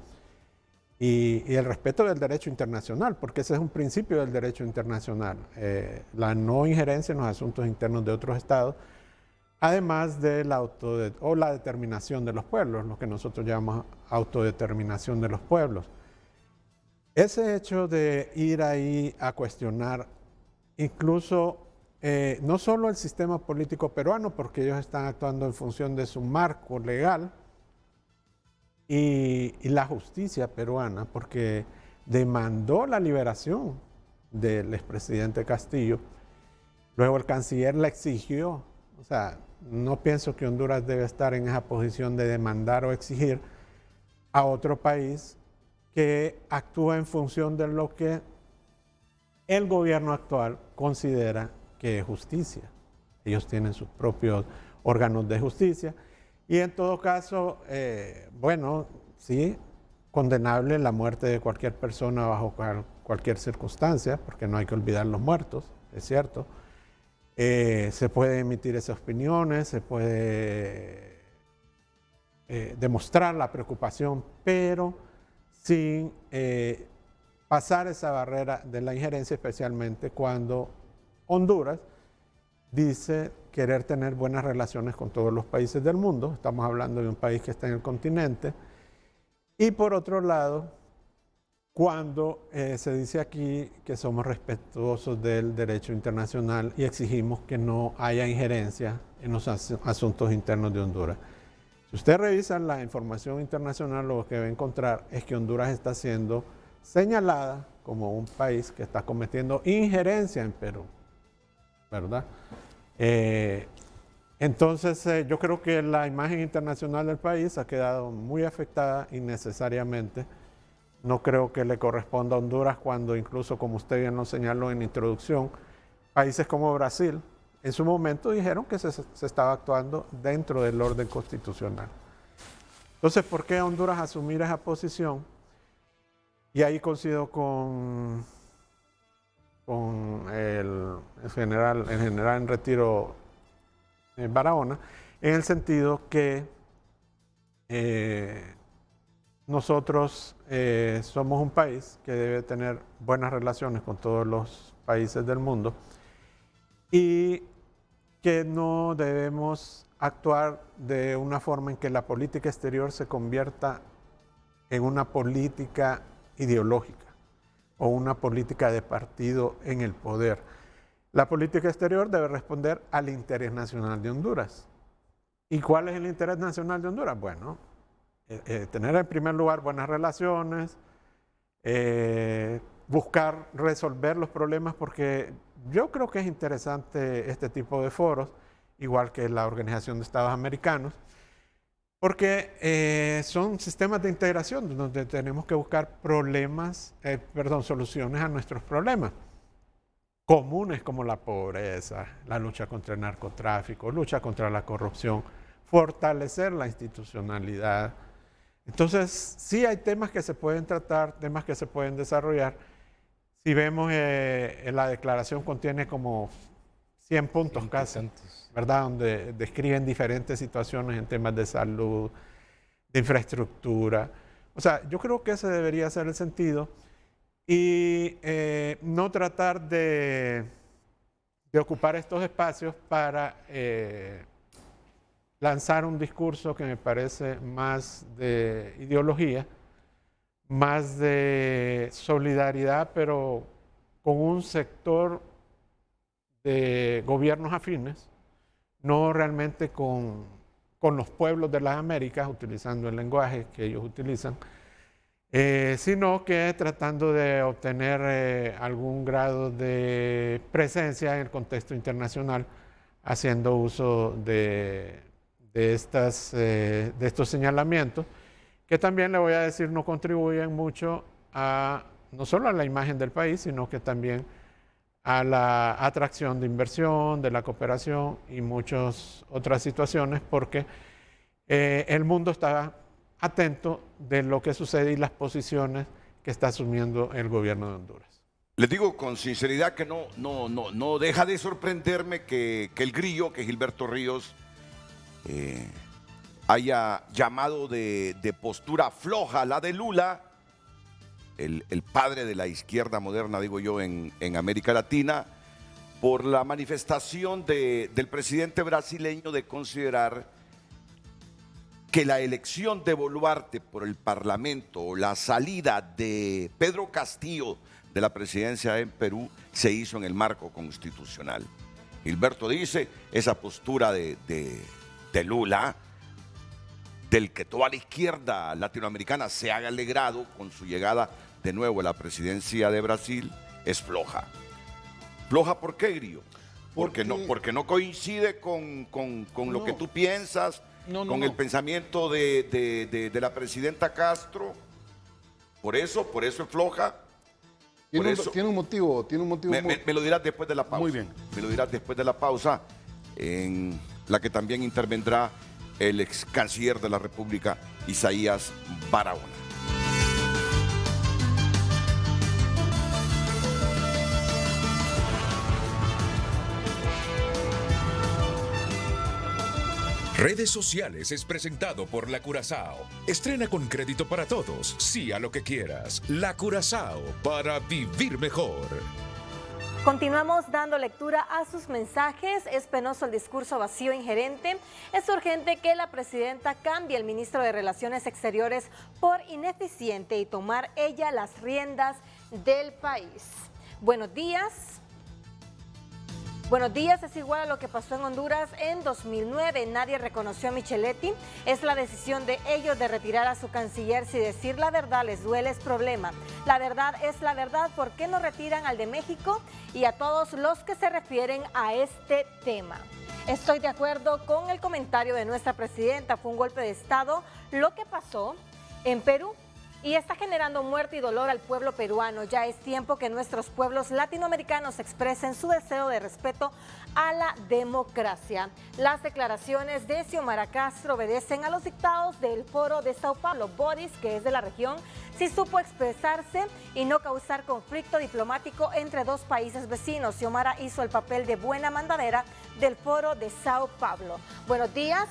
y el respeto del derecho internacional, porque ese es un principio del derecho internacional, la no injerencia en los asuntos internos de otros estados, además de la determinación de los pueblos, lo que nosotros llamamos autodeterminación de los pueblos. Ese hecho de ir ahí a cuestionar incluso no solo el sistema político peruano, porque ellos están actuando en función de su marco legal, y la justicia peruana, porque demandó la liberación del expresidente Castillo, luego el canciller la exigió. O sea, no pienso que Honduras debe estar en esa posición de demandar o exigir a otro país que actúa en función de lo que el gobierno actual considera que es justicia. Ellos tienen sus propios órganos de justicia y en todo caso, bueno, sí, condenable la muerte de cualquier persona bajo cualquier circunstancia, porque no hay que olvidar los muertos, es cierto. Se puede emitir esas opiniones, se puede demostrar la preocupación, pero sin pasar esa barrera de la injerencia, especialmente cuando Honduras dice querer tener buenas relaciones con todos los países del mundo. Estamos hablando de un país que está en el continente. Y por otro lado, cuando se dice aquí que somos respetuosos del derecho internacional y exigimos que no haya injerencia en los asuntos internos de Honduras. Si usted revisa la información internacional, lo que va a encontrar es que Honduras está siendo señalada como un país que está cometiendo injerencia en Perú, ¿verdad? Entonces, yo creo que la imagen internacional del país ha quedado muy afectada innecesariamente. No creo que le corresponda a Honduras cuando incluso, como usted bien lo señaló en la introducción, países como Brasil en su momento dijeron que se estaba actuando dentro del orden constitucional. Entonces, ¿por qué Honduras asumir esa posición? Y ahí coincido con el general en retiro Barahona, en el sentido que nosotros somos un país que debe tener buenas relaciones con todos los países del mundo y que no debemos actuar de una forma en que la política exterior se convierta en una política ideológica o una política de partido en el poder. La política exterior debe responder al interés nacional de Honduras. ¿Y cuál es el interés nacional de Honduras? Bueno, tener en primer lugar buenas relaciones, buscar resolver los problemas, porque yo creo que es interesante este tipo de foros, igual que la Organización de Estados Americanos, porque son sistemas de integración donde tenemos que buscar soluciones a nuestros problemas comunes como la pobreza, la lucha contra el narcotráfico, lucha contra la corrupción, fortalecer la institucionalidad. Entonces, sí hay temas que se pueden tratar, temas que se pueden desarrollar. Si vemos, la declaración contiene como 100 puntos casi, ¿verdad? Donde describen diferentes situaciones en temas de salud, de infraestructura. O sea, yo creo que ese debería ser el sentido y no tratar de ocupar estos espacios para lanzar un discurso que me parece más de ideología, más de solidaridad, pero con un sector de gobiernos afines, no realmente con los pueblos de las Américas, utilizando el lenguaje que ellos utilizan, sino que tratando de obtener algún grado de presencia en el contexto internacional, haciendo uso de estos señalamientos, que también le voy a decir no contribuyen mucho a no solo a la imagen del país, sino que también a la atracción de inversión, de la cooperación y muchas otras situaciones, porque el mundo está atento de lo que sucede y las posiciones que está asumiendo el gobierno de Honduras. Les digo con sinceridad que no deja de sorprenderme que el grillo, que Gilberto Ríos, haya llamado de postura floja la de Lula, el padre de la izquierda moderna, digo yo, en América Latina, por la manifestación del presidente brasileño de considerar que la elección de Boluarte por el Parlamento o la salida de Pedro Castillo de la presidencia en Perú se hizo en el marco constitucional. Gilberto dice, esa postura de Lula, del que toda la izquierda latinoamericana se haya alegrado con su llegada de nuevo a la presidencia de Brasil, es floja. ¿Floja por qué, Grillo? Porque no coincide con lo que tú piensas, con el pensamiento de la presidenta Castro. Por eso es floja. Tiene un motivo. Me lo dirás después de la pausa. Muy bien. Me lo dirás después de la pausa, en la que también intervendrá el ex canciller de la República, Isaías Barahona. Redes Sociales es presentado por La Curazao. Estrena con crédito para todos. Sí a lo que quieras. La Curazao, para vivir mejor. Continuamos dando lectura a sus mensajes. Es penoso el discurso vacío e ingerente. Es urgente que la presidenta cambie el ministro de Relaciones Exteriores por ineficiente y tomar ella las riendas del país. Buenos días. Buenos días, es igual a lo que pasó en Honduras en 2009. Nadie reconoció a Micheletti. Es la decisión de ellos de retirar a su canciller. Si decir la verdad les duele es problema. La verdad es la verdad. ¿Por qué no retiran al de México y a todos los que se refieren a este tema? Estoy de acuerdo con el comentario de nuestra presidenta. Fue un golpe de Estado lo que pasó en Perú. Y está generando muerte y dolor al pueblo peruano. Ya es tiempo que nuestros pueblos latinoamericanos expresen su deseo de respeto a la democracia. Las declaraciones de Xiomara Castro obedecen a los dictados del Foro de Sao Paulo. Boris, que es de la región, sí supo expresarse y no causar conflicto diplomático entre dos países vecinos. Xiomara hizo el papel de buena mandadera del Foro de Sao Paulo. Buenos días.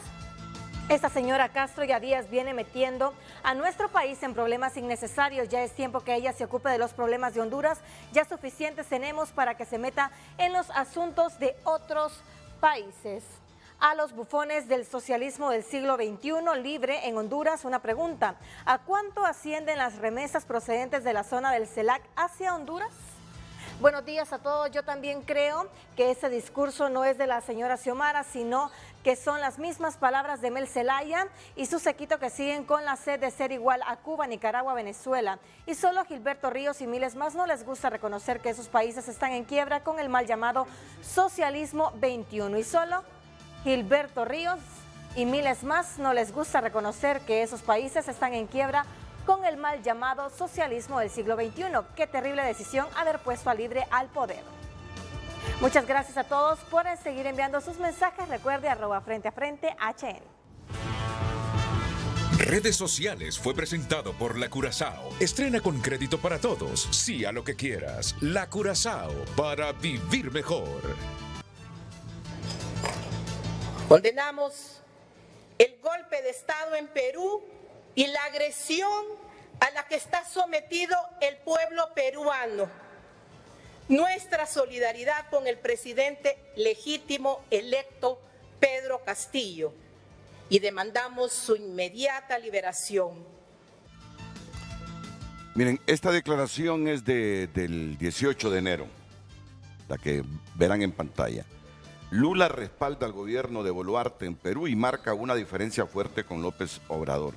Esta señora Castro ya días viene metiendo a nuestro país en problemas innecesarios. Ya es tiempo que ella se ocupe de los problemas de Honduras. Ya suficientes tenemos para que se meta en los asuntos de otros países. A los bufones del socialismo del siglo XXI libre en Honduras, una pregunta. ¿A cuánto ascienden las remesas procedentes de la zona del CELAC hacia Honduras? Buenos días a todos. Yo también creo que ese discurso no es de la señora Xiomara, sino que son las mismas palabras de Mel Zelaya y su séquito que siguen con la sed de ser igual a Cuba, Nicaragua, Venezuela. Y solo Gilberto Ríos y miles más no les gusta reconocer que esos países están en quiebra con el mal llamado socialismo 21. Y solo Gilberto Ríos y miles más no les gusta reconocer que esos países están en quiebra con el mal llamado socialismo del siglo XXI. Qué terrible decisión haber puesto a Libre al poder. Muchas gracias a todos por seguir enviando sus mensajes. Recuerde @FrenteAFrente HN. Redes Sociales fue presentado por La Curazao. Estrena con crédito para todos. Sí a lo que quieras. La Curazao, para vivir mejor. Condenamos el golpe de Estado en Perú y la agresión a la que está sometido el pueblo peruano. Nuestra solidaridad con el presidente legítimo electo Pedro Castillo. y demandamos su inmediata liberación. Miren, esta declaración es del 18 de enero, la que verán en pantalla. Lula respalda al gobierno de Boluarte en Perú y marca una diferencia fuerte con López Obrador.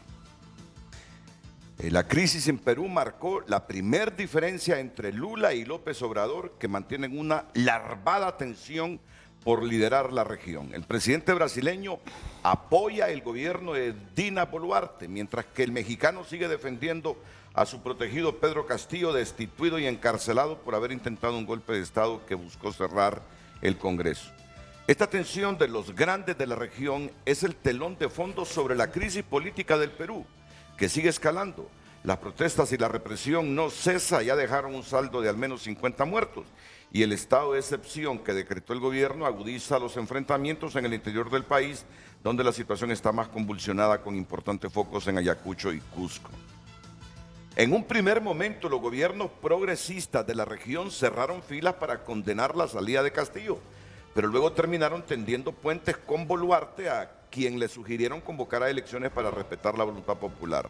La crisis en Perú marcó la primer diferencia entre Lula y López Obrador, que mantienen una larvada tensión por liderar la región. El presidente brasileño apoya el gobierno de Dina Boluarte, mientras que el mexicano sigue defendiendo a su protegido Pedro Castillo, destituido y encarcelado por haber intentado un golpe de Estado que buscó cerrar el Congreso. Esta tensión de los grandes de la región es el telón de fondo sobre la crisis política del Perú, que sigue escalando. Las protestas y la represión no cesa, ya dejaron un saldo de al menos 50 muertos. Y el estado de excepción que decretó el gobierno agudiza los enfrentamientos en el interior del país, donde la situación está más convulsionada con importantes focos en Ayacucho y Cusco. En un primer momento, los gobiernos progresistas de la región cerraron filas para condenar la salida de Castillo, pero luego terminaron tendiendo puentes con Boluarte, a quien le sugirieron convocar a elecciones para respetar la voluntad popular.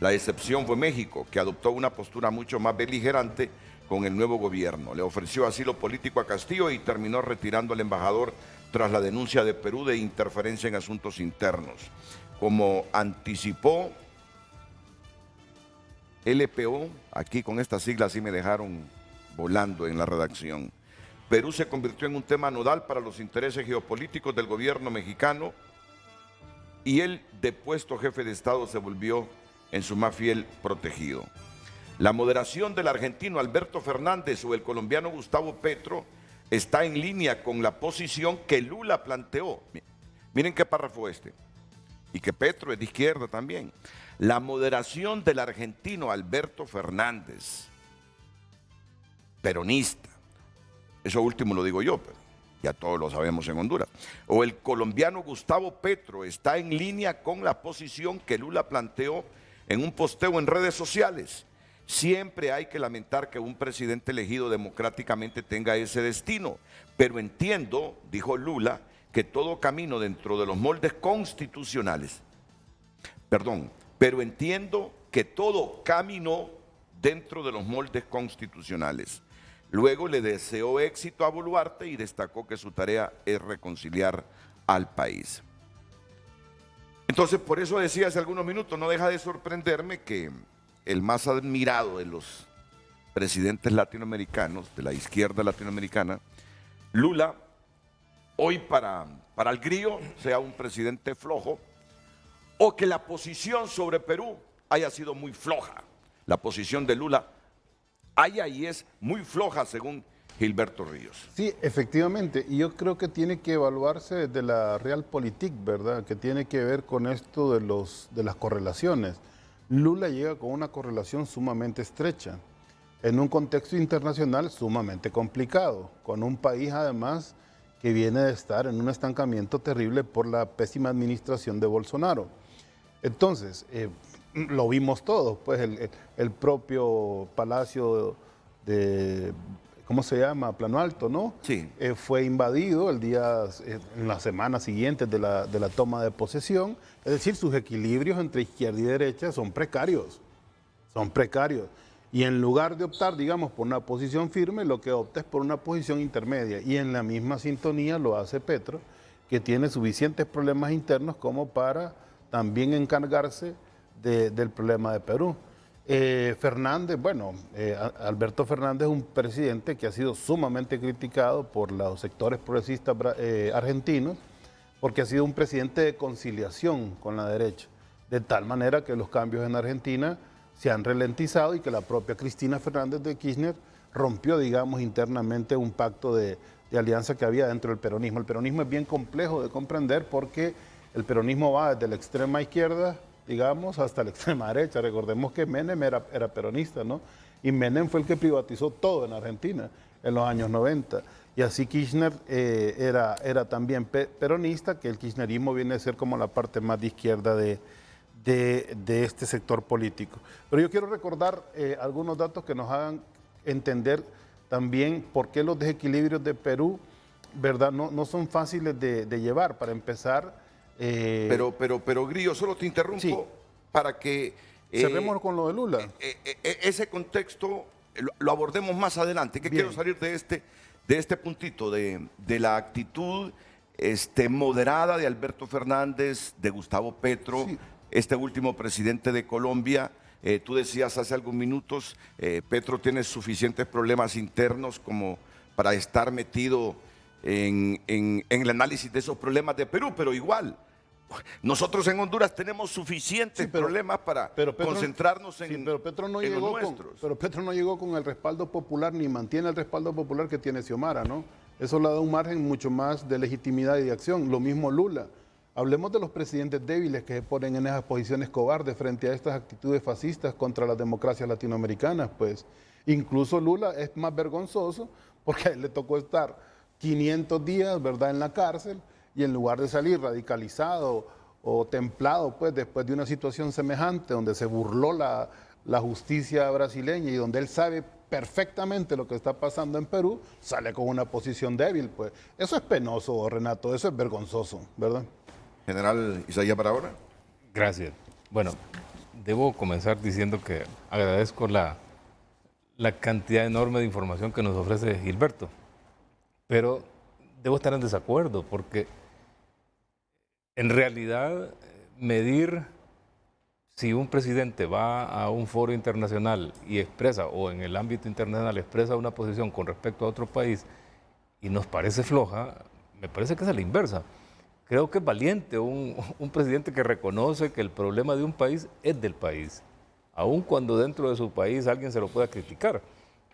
La excepción fue México, que adoptó una postura mucho más beligerante con el nuevo gobierno. Le ofreció asilo político a Castillo y terminó retirando al embajador tras la denuncia de Perú de interferencia en asuntos internos. Como anticipó LPO, aquí con estas siglas sí me dejaron volando en la redacción. Perú se convirtió en un tema nodal para los intereses geopolíticos del gobierno mexicano y el depuesto jefe de Estado se volvió en su más fiel protegido. La moderación del argentino Alberto Fernández o el colombiano Gustavo Petro está en línea con la posición que Lula planteó. Miren qué párrafo este. Y que Petro es de izquierda también. La moderación del argentino Alberto Fernández, peronista, eso último lo digo yo, pero ya todos lo sabemos en Honduras, o el colombiano Gustavo Petro está en línea con la posición que Lula planteó en un posteo en redes sociales. Siempre hay que lamentar que un presidente elegido democráticamente tenga ese destino, pero entiendo, dijo Lula, que todo camino dentro de los moldes constitucionales, pero entiendo que todo caminó dentro de los moldes constitucionales. Luego le deseó éxito a Boluarte y destacó que su tarea es reconciliar al país. Entonces, por eso decía hace algunos minutos, no deja de sorprenderme que el más admirado de los presidentes latinoamericanos, de la izquierda latinoamericana, Lula, hoy para el grillo sea un presidente flojo, o que la posición sobre Perú haya sido muy floja. La posición de Lula y es muy floja según Gilberto Ríos. Sí, efectivamente, y yo creo que tiene que evaluarse desde la realpolitik, ¿verdad? Que tiene que ver con esto de las correlaciones. Lula llega con una correlación sumamente estrecha, en un contexto internacional sumamente complicado, con un país además que viene de estar en un estancamiento terrible por la pésima administración de Bolsonaro. Entonces, lo vimos todos, pues el propio Palacio de, ¿cómo se llama? Plano Alto, ¿no? Sí. Fue invadido en las semanas siguientes de la toma de posesión. Es decir, sus equilibrios entre izquierda y derecha son precarios. Y en lugar de optar, digamos, por una posición firme, lo que opta es por una posición intermedia. Y en la misma sintonía lo hace Petro, que tiene suficientes problemas internos como para también encargarse del problema de Perú. Fernández, Alberto Fernández es un presidente que ha sido sumamente criticado por los sectores progresistas argentinos, porque ha sido un presidente de conciliación con la derecha, de tal manera que los cambios en Argentina se han ralentizado y que la propia Cristina Fernández de Kirchner rompió, digamos, internamente un pacto de alianza que había dentro del peronismo. El peronismo es bien complejo de comprender porque el peronismo va desde la extrema izquierda, digamos, hasta la extrema derecha. Recordemos que Menem era peronista, ¿no? Y Menem fue el que privatizó todo en Argentina en los años 90. Y así Kirchner era también peronista, que el kirchnerismo viene a ser como la parte más de izquierda de este sector político. Pero yo quiero recordar algunos datos que nos hagan entender también por qué los desequilibrios de Perú, ¿verdad?, no son fáciles de llevar. Para empezar, Pero Grillo, solo te interrumpo para que... cerremos con lo de Lula. Ese contexto lo abordemos más adelante, que quiero salir de este puntito, de la actitud moderada de Alberto Fernández, de Gustavo Petro, este último presidente de Colombia. Tú decías hace algunos minutos, Petro tiene suficientes problemas internos como para estar metido en el análisis de esos problemas de Perú, pero igual, nosotros en Honduras tenemos suficientes problemas para concentrarnos en, pero Petro no en llegó los nuestros. pero Petro no llegó con el respaldo popular ni mantiene el respaldo popular que tiene Xiomara, ¿no? Eso le da un margen mucho más de legitimidad y de acción. Lo mismo Lula. Hablemos de los presidentes débiles que se ponen en esas posiciones cobardes frente a estas actitudes fascistas contra las democracias latinoamericanas. Pues incluso Lula es más vergonzoso porque a él le tocó estar 500 días, ¿verdad?, en la cárcel, y en lugar de salir radicalizado o templado, pues después de una situación semejante donde se burló la justicia brasileña y donde él sabe perfectamente lo que está pasando en Perú, sale con una posición débil. Pues eso es penoso, Renato, eso es vergonzoso, ¿verdad? General Isaías Barahona. Gracias. Bueno, debo comenzar diciendo que agradezco la cantidad enorme de información que nos ofrece Gilberto, pero debo estar en desacuerdo porque en realidad medir si un presidente va a un foro internacional y expresa, o en el ámbito internacional expresa una posición con respecto a otro país y nos parece floja, me parece que es a la inversa. Creo que es valiente un presidente que reconoce que el problema de un país es del país, aun cuando dentro de su país alguien se lo pueda criticar.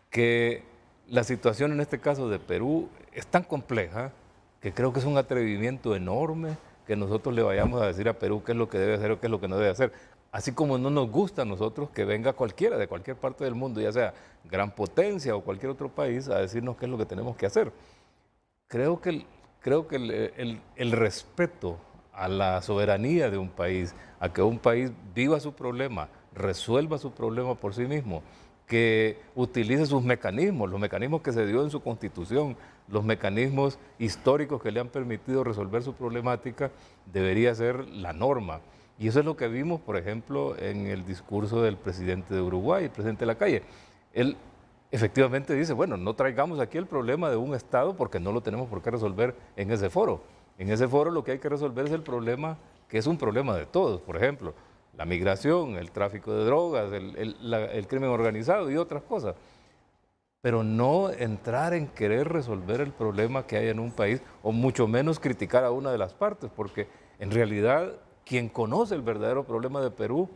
Que la situación en este caso de Perú es tan compleja que creo que es un atrevimiento enorme que nosotros le vayamos a decir a Perú qué es lo que debe hacer o qué es lo que no debe hacer. Así como no nos gusta a nosotros que venga cualquiera de cualquier parte del mundo, ya sea gran potencia o cualquier otro país, a decirnos qué es lo que tenemos que hacer. Creo que el respeto a la soberanía de un país, a que un país viva su problema, resuelva su problema por sí mismo, que utilice sus mecanismos, los mecanismos que se dio en su constitución, los mecanismos históricos que le han permitido resolver su problemática, debería ser la norma. Y eso es lo que vimos, por ejemplo, en el discurso del presidente de Uruguay, el presidente Lacalle. Él efectivamente dice, bueno, no traigamos aquí el problema de un Estado porque no lo tenemos por qué resolver en ese foro. En ese foro lo que hay que resolver es el problema que es un problema de todos, por ejemplo, la migración, el tráfico de drogas, el crimen organizado y otras cosas. Pero no entrar en querer resolver el problema que hay en un país, o mucho menos criticar a una de las partes, porque en realidad quien conoce el verdadero problema de Perú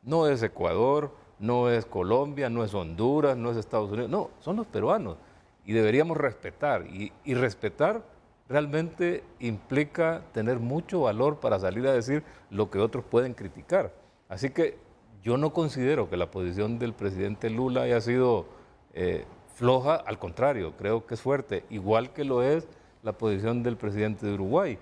no es Ecuador, no es Colombia, no es Honduras, no es Estados Unidos, no, son los peruanos. Y deberíamos respetar, y respetar realmente implica tener mucho valor para salir a decir lo que otros pueden criticar. Así que yo no considero que la posición del presidente Lula haya sido floja, al contrario, creo que es fuerte, igual que lo es la posición del presidente de Uruguay.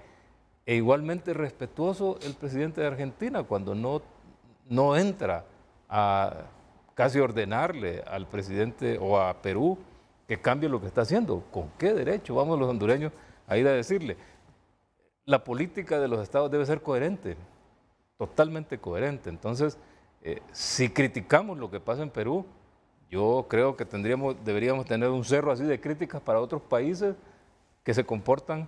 E igualmente respetuoso el presidente de Argentina cuando no entra a casi ordenarle al presidente o a Perú que cambie lo que está haciendo. ¿Con qué derecho vamos los hondureños a ir a decirle? La política de los estados debe ser coherente, totalmente coherente. Entonces, si criticamos lo que pasa en Perú, yo creo que deberíamos tener un cerro así de críticas para otros países que se comportan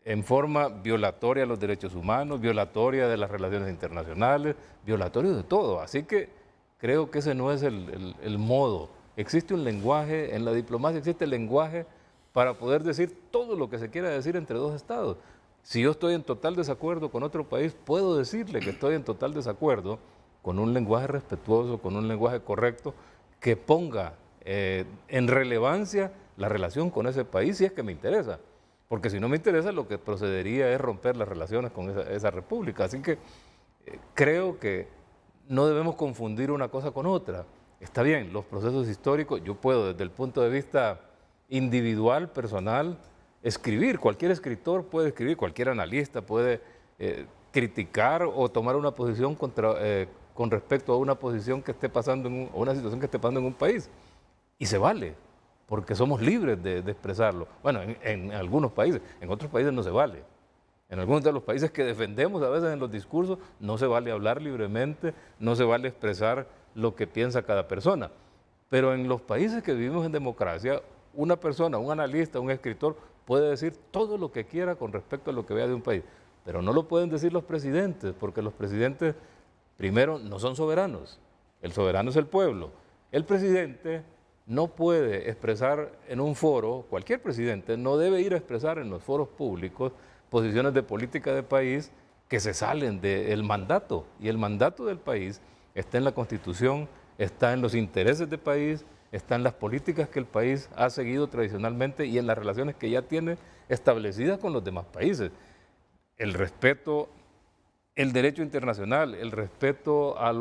en forma violatoria de los derechos humanos, violatoria de las relaciones internacionales, violatorio de todo. Así que creo que ese no es el modo. Existe un lenguaje, en la diplomacia existe el lenguaje para poder decir todo lo que se quiera decir entre dos estados. Si yo estoy en total desacuerdo con otro país, puedo decirle que estoy en total desacuerdo con un lenguaje respetuoso, con un lenguaje correcto, que ponga en relevancia la relación con ese país si es que me interesa. Porque si no me interesa, lo que procedería es romper las relaciones con esa república. Así que creo que no debemos confundir una cosa con otra. Está bien, los procesos históricos, yo puedo desde el punto de vista individual, personal, escribir. Cualquier escritor puede escribir, cualquier analista puede criticar o tomar una posición con respecto a una posición que esté pasando, o una situación que esté pasando en un país. Y se vale, porque somos libres de expresarlo. Bueno, en algunos países, en otros países no se vale. En algunos de los países que defendemos a veces en los discursos no se vale hablar libremente, no se vale expresar lo que piensa cada persona. Pero en los países que vivimos en democracia, una persona, un analista, un escritor puede decir todo lo que quiera con respecto a lo que vea de un país. Pero no lo pueden decir los presidentes, porque los presidentes, primero, no son soberanos. El soberano es el pueblo. El presidente no puede expresar en un foro, cualquier presidente no debe ir a expresar en los foros públicos posiciones de política de país que se salen del mandato. Y el mandato del país está en la Constitución, está en los intereses del país, está en las políticas que el país ha seguido tradicionalmente y en las relaciones que ya tiene establecidas con los demás países. El respeto, el derecho internacional, el respeto a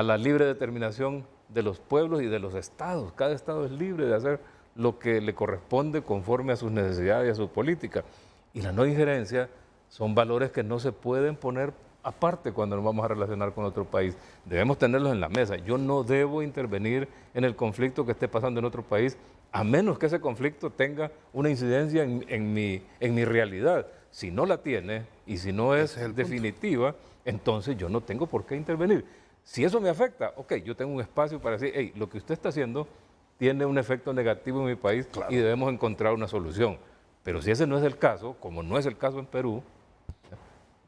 la libre determinación de los pueblos y de los estados. Cada estado es libre de hacer lo que le corresponde conforme a sus necesidades y a su política. Y la no injerencia son valores que no se pueden poner aparte cuando nos vamos a relacionar con otro país. Debemos tenerlos en la mesa. Yo no debo intervenir en el conflicto que esté pasando en otro país, a menos que ese conflicto tenga una incidencia en mi realidad. Si no la tiene y si no es definitiva, entonces yo no tengo por qué intervenir. Si eso me afecta, ok, yo tengo un espacio para decir, hey, lo que usted está haciendo tiene un efecto negativo en mi país y debemos encontrar una solución. Pero si ese no es el caso, como no es el caso en Perú,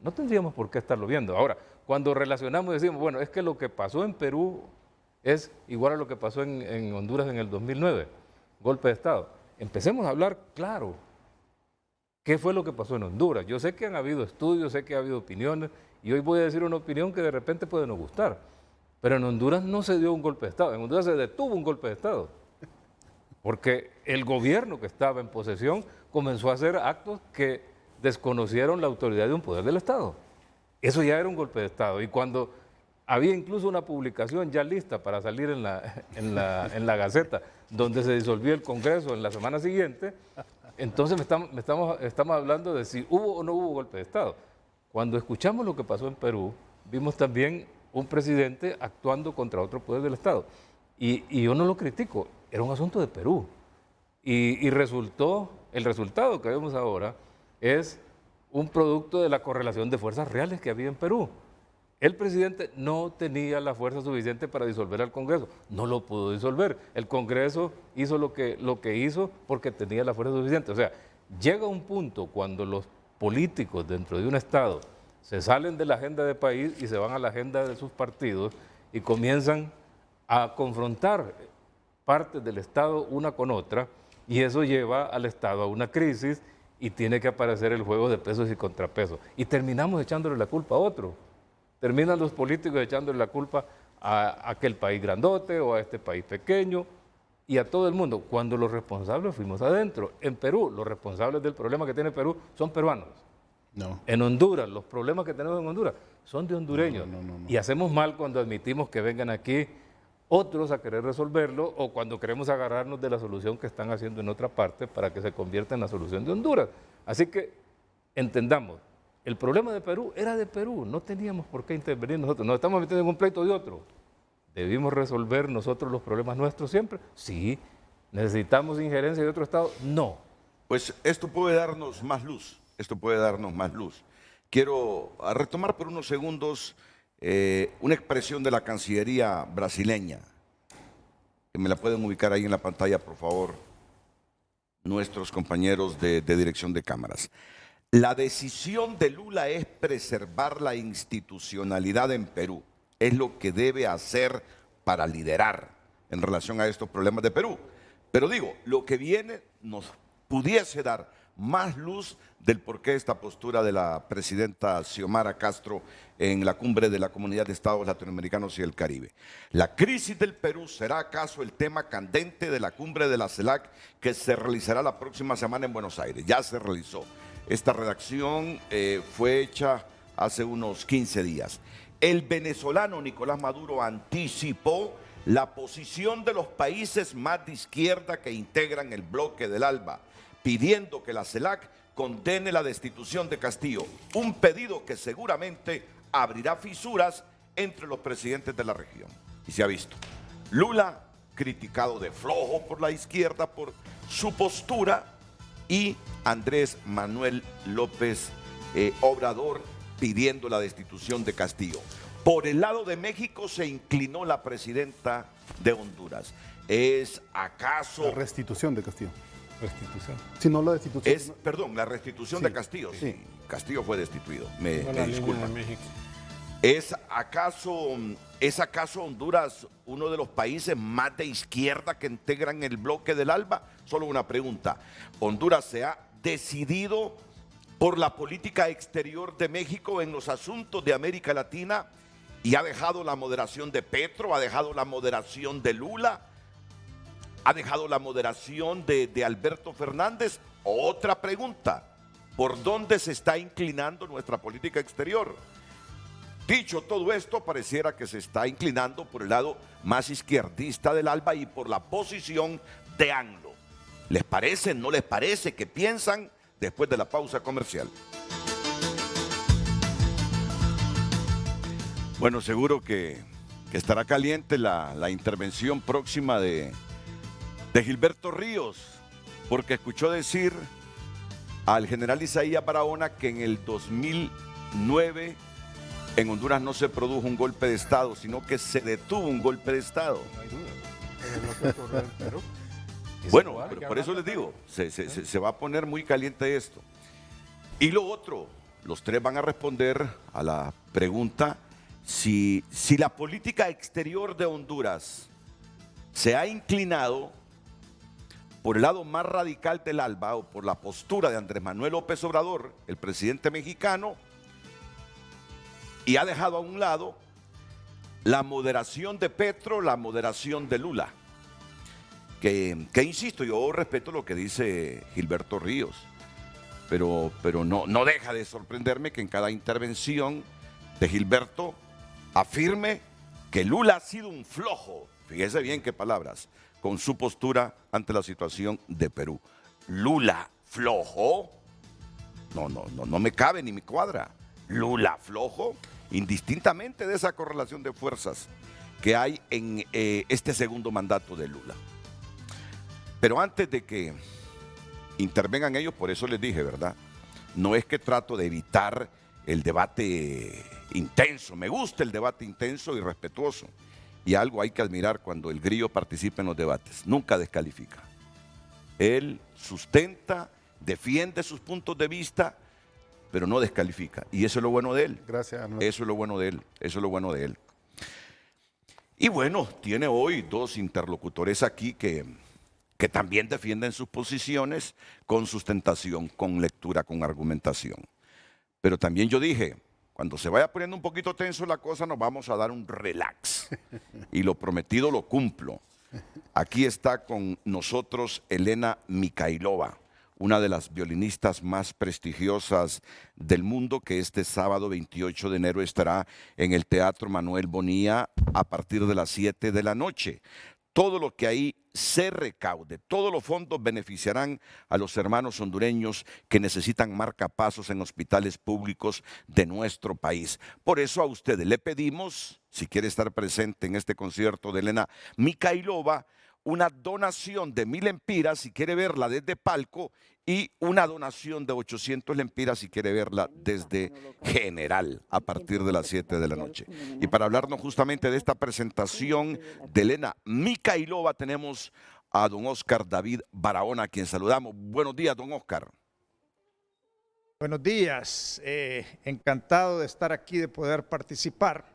no tendríamos por qué estarlo viendo. Ahora, cuando relacionamos y decimos, bueno, es que lo que pasó en Perú es igual a lo que pasó en Honduras en el 2009, golpe de Estado. Empecemos a hablar claro. ¿Qué fue lo que pasó en Honduras? Yo sé que han habido estudios, sé que ha habido opiniones, y hoy voy a decir una opinión que de repente puede no gustar. Pero en Honduras no se dio un golpe de Estado, en Honduras se detuvo un golpe de Estado. Porque el gobierno que estaba en posesión comenzó a hacer actos que desconocieron la autoridad de un poder del Estado. Eso ya era un golpe de Estado. Y cuando había incluso una publicación ya lista para salir en la Gaceta, donde se disolvió el Congreso en la semana siguiente, entonces estamos hablando de si hubo o no hubo golpe de Estado. Cuando escuchamos lo que pasó en Perú, vimos también un presidente actuando contra otro poder del Estado. Y yo no lo critico, era un asunto de Perú. Y el resultado que vemos ahora es un producto de la correlación de fuerzas reales que había en Perú. El presidente no tenía la fuerza suficiente para disolver al Congreso, no lo pudo disolver. El Congreso hizo lo que hizo porque tenía la fuerza suficiente. O sea, llega un punto cuando los políticos dentro de un Estado se salen de la agenda de país y se van a la agenda de sus partidos y comienzan a confrontar partes del Estado una con otra, y eso lleva al Estado a una crisis y tiene que aparecer el juego de pesos y contrapesos. Y terminamos echándole la culpa a otro. Terminan los políticos echándole la culpa a aquel país grandote o a este país pequeño y a todo el mundo, cuando los responsables fuimos adentro. En Perú, los responsables del problema que tiene Perú son peruanos. No. En Honduras, los problemas que tenemos en Honduras son de hondureños. No. Y hacemos mal cuando admitimos que vengan aquí otros a querer resolverlo o cuando queremos agarrarnos de la solución que están haciendo en otra parte para que se convierta en la solución de Honduras. Así que entendamos, el problema de Perú era de Perú, no teníamos por qué intervenir nosotros, nos estamos metiendo en un pleito de otro. ¿Debimos resolver nosotros los problemas nuestros siempre? Sí. ¿Necesitamos injerencia de otro Estado? No. Pues esto puede darnos más luz, Quiero retomar por unos segundos una expresión de la Cancillería brasileña, que me la pueden ubicar ahí en la pantalla, por favor, nuestros compañeros de dirección de cámaras. La decisión de Lula es preservar la institucionalidad en Perú. Es lo que debe hacer para liderar en relación a estos problemas de Perú. Pero digo, lo que viene nos pudiese dar más luz del porqué de esta postura de la presidenta Xiomara Castro en la cumbre de la Comunidad de Estados Latinoamericanos y el Caribe. ¿La crisis del Perú será acaso el tema candente de la cumbre de la CELAC que se realizará la próxima semana en Buenos Aires? Ya se realizó. Esta redacción fue hecha hace unos 15 días. El venezolano Nicolás Maduro anticipó la posición de los países más de izquierda que integran el bloque del ALBA, pidiendo que la CELAC condene la destitución de Castillo, un pedido que seguramente abrirá fisuras entre los presidentes de la región. Y se ha visto. Lula, criticado de flojo por la izquierda por su postura, y Andrés Manuel López Obrador pidiendo la destitución de Castillo. Por el lado de México se inclinó la presidenta de Honduras. ¿Es acaso... La restitución de Castillo. Restitución. Si no la destitución. Perdón, la restitución Sí, de Castillo. Sí, Castillo fue destituido. Me la línea disculpan. de México. ¿Es acaso Honduras uno de los países más de izquierda que integran el bloque del ALBA? Solo una pregunta. ¿Honduras se ha decidido por la política exterior de México en los asuntos de América Latina y ha dejado la moderación de Petro, ha dejado la moderación de Lula, ha dejado la moderación de Alberto Fernández? Otra pregunta. ¿Por dónde se está inclinando nuestra política exterior? Dicho todo esto, pareciera que se está inclinando por el lado más izquierdista del ALBA y por la posición de AMLO. ¿Les parece? ¿No les parece? ¿Qué piensan? Después de la pausa comercial. Bueno, seguro que estará caliente la intervención próxima de Gilberto Ríos, porque escuchó decir al general Isaías Barahona que en el 2009 en Honduras no se produjo un golpe de Estado, sino que se detuvo un golpe de Estado. No hay duda. Es lo que ocurrió en Perú. Bueno, pero por eso les digo, se va a poner muy caliente esto. Y lo otro, los tres van a responder a la pregunta si la política exterior de Honduras se ha inclinado por el lado más radical del ALBA o por la postura de Andrés Manuel López Obrador, el presidente mexicano, y ha dejado a un lado la moderación de Petro, la moderación de Lula. Que insisto, yo respeto lo que dice Gilberto Ríos, pero no deja de sorprenderme que en cada intervención de Gilberto afirme que Lula ha sido un flojo, fíjese bien qué palabras, con su postura ante la situación de Perú. Lula flojo, no me cabe ni me cuadra. Lula flojo, indistintamente de esa correlación de fuerzas que hay en este segundo mandato de Lula. Pero antes de que intervengan ellos, por eso les dije, ¿verdad? No es que trato de evitar el debate intenso, me gusta el debate intenso y respetuoso. Y algo hay que admirar cuando el Grillo participa en los debates, nunca descalifica. Él sustenta, defiende sus puntos de vista, pero no descalifica. Y eso es lo bueno de él. Gracias, Arnold. Eso es lo bueno de él. Eso es lo bueno de él. Y bueno, tiene hoy dos interlocutores aquí que también defienden sus posiciones con sustentación, con lectura, con argumentación. Pero también yo dije, cuando se vaya poniendo un poquito tenso la cosa, nos vamos a dar un relax. Y lo prometido lo cumplo. Aquí está con nosotros Elena Mikhailova, una de las violinistas más prestigiosas del mundo, que este sábado 28 de enero estará en el Teatro Manuel Bonilla a partir de las 7 de la noche. Todo lo que ahí se recaude, todos los fondos beneficiarán a los hermanos hondureños que necesitan marcapasos en hospitales públicos de nuestro país. Por eso a ustedes le pedimos, si quiere estar presente en este concierto de Elena Mikhailova, una donación de 1,000 lempiras si quiere verla desde palco y una donación de 800 lempiras si quiere verla desde general a partir de las 7 de la noche. Y para hablarnos justamente de esta presentación de Elena Mikhailova tenemos a don Oscar David Barahona, a quien saludamos. Buenos días, don Oscar. Buenos días, encantado de estar aquí, de poder participar.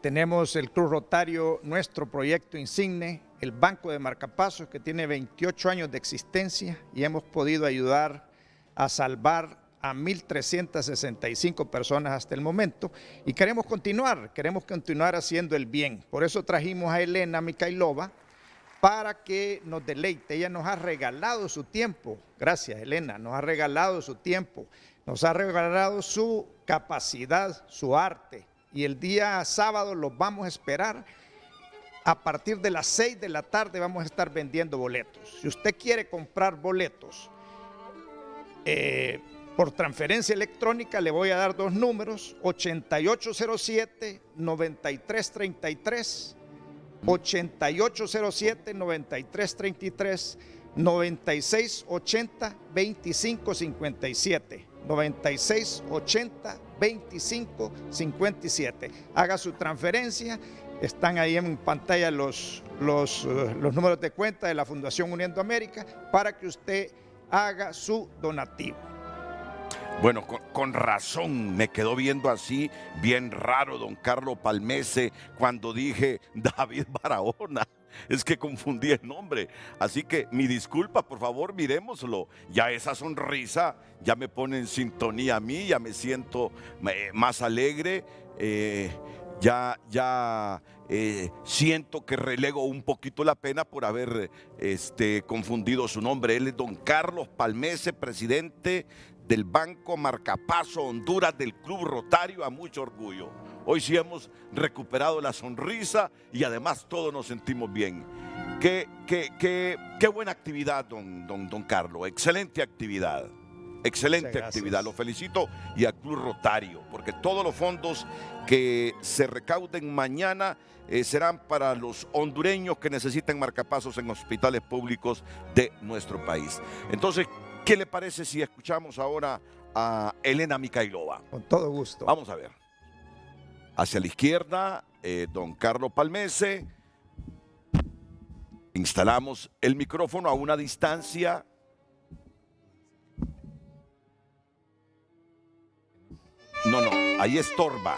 Tenemos el Club Rotario, nuestro proyecto insigne, el Banco de Marcapasos, que tiene 28 años de existencia y hemos podido ayudar a salvar a 1,365 personas hasta el momento y queremos continuar haciendo el bien. Por eso trajimos a Elena Mikhailova para que nos deleite. Ella nos ha regalado su tiempo. Gracias, Elena, nos ha regalado su tiempo, nos ha regalado su capacidad, su arte. Y el día sábado los vamos a esperar. A partir de las 6 de la tarde vamos a estar vendiendo boletos. Si usted quiere comprar boletos por transferencia electrónica, le voy a dar dos números: 8807-9333, 8807-9333, 9680-2557. 96 80 25 57. Haga su transferencia. Están ahí en pantalla los números de cuenta de la Fundación Uniendo América para que usted haga su donativo. Bueno, con razón me quedó viendo así, bien raro, don Carlos Palmese, cuando dije David Barahona. Es que confundí el nombre. Así que mi disculpa, por favor, miremoslo. Ya esa sonrisa ya me pone en sintonía a mí, ya me siento más alegre. Siento que relego un poquito la pena por haber confundido su nombre. Él es don Carlos Palmese, presidente del Banco Marcapaso Honduras del Club Rotario, a mucho orgullo. Hoy sí hemos recuperado la sonrisa y además todos nos sentimos bien. Qué buena actividad, don Carlos. Excelente actividad. Excelente actividad. Lo felicito y al Club Rotario, porque todos los fondos que se recauden mañana serán para los hondureños que necesiten marcapasos en hospitales públicos de nuestro país. Entonces, ¿qué le parece si escuchamos ahora a Elena Mikhailova? Con todo gusto. Vamos a ver. Hacia la izquierda, don Carlos Palmese. Instalamos el micrófono a una distancia. No, ahí estorba.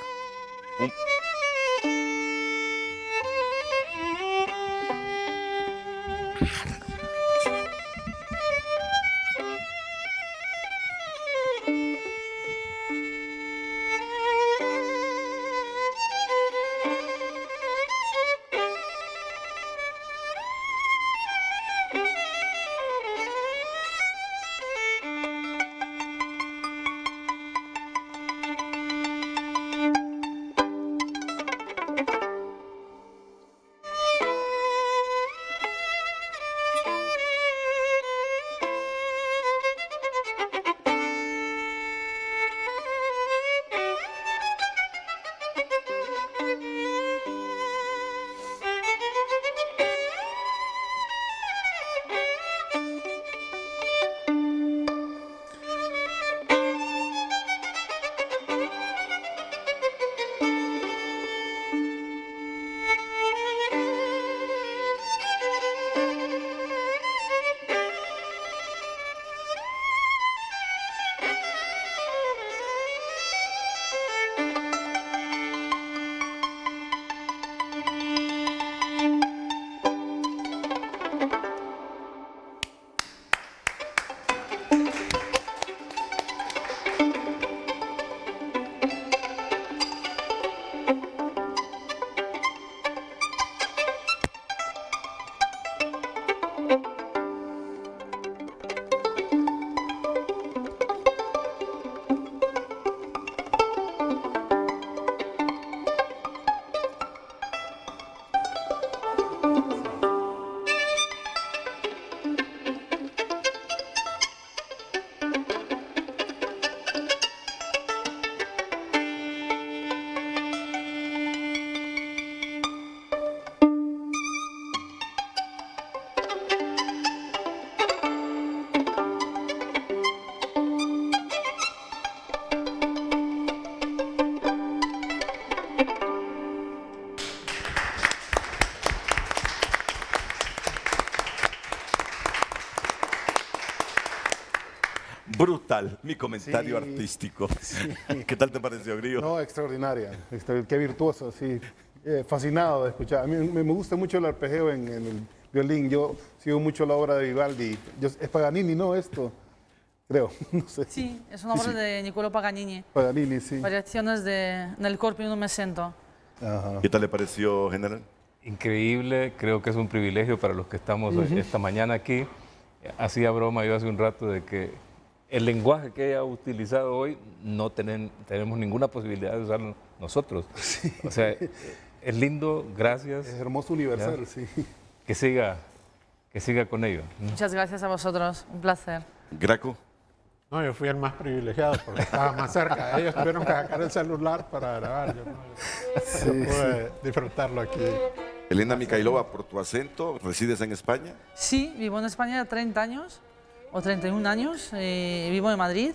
Brutal, mi comentario artístico. Sí. ¿Qué tal te pareció, Grillo? No, extraordinaria. Qué virtuoso, sí. Fascinado de escuchar. A mí me gusta mucho el arpegio en el violín. Yo sigo mucho la obra de Vivaldi. Es Paganini, ¿no? Esto, creo. No sé. Sí, es una obra de Niccolò Paganini. Paganini, sí. Variaciones del corpo in un me sento. Ajá. ¿Qué tal le pareció, general? Increíble, creo que es un privilegio para los que estamos esta mañana aquí. Hacía broma yo hace un rato de que el lenguaje que ella ha utilizado hoy no tenemos ninguna posibilidad de usarlo nosotros. Sí. O sea, es lindo, gracias. Es hermoso, universal, sí. Que siga con ello. Muchas gracias a vosotros, un placer. Graco. No, yo fui el más privilegiado porque estaba más cerca. Ellos tuvieron que sacar el celular para grabar. Yo no pude disfrutarlo aquí. Elena Mikhailova, por tu acento, ¿resides en España? Sí, vivo en España 30 años o 31 años. Vivo en Madrid.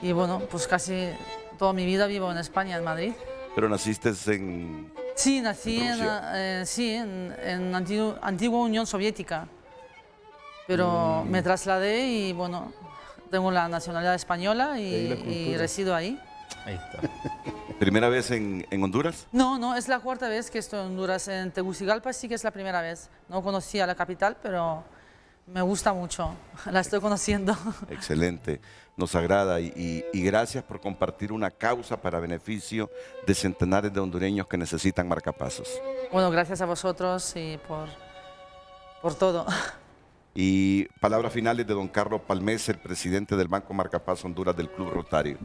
Y bueno, pues casi toda mi vida vivo en España, en Madrid. Pero naciste en... Sí, nací ¿En en antigua Unión Soviética, pero me trasladé y bueno, tengo la nacionalidad española y resido ahí. Ahí está. ¿Primera vez en Honduras? No, es la cuarta vez que estoy en Honduras. En Tegucigalpa sí que es la primera vez. No conocía la capital, pero me gusta mucho. La estoy conociendo. Excelente, nos agrada y gracias por compartir una causa para beneficio de centenares de hondureños que necesitan marcapasos. Bueno, gracias a vosotros y por todo. Y palabras finales de don Carlos Palmés, el presidente del Banco Marcapasos Honduras del Club Rotario.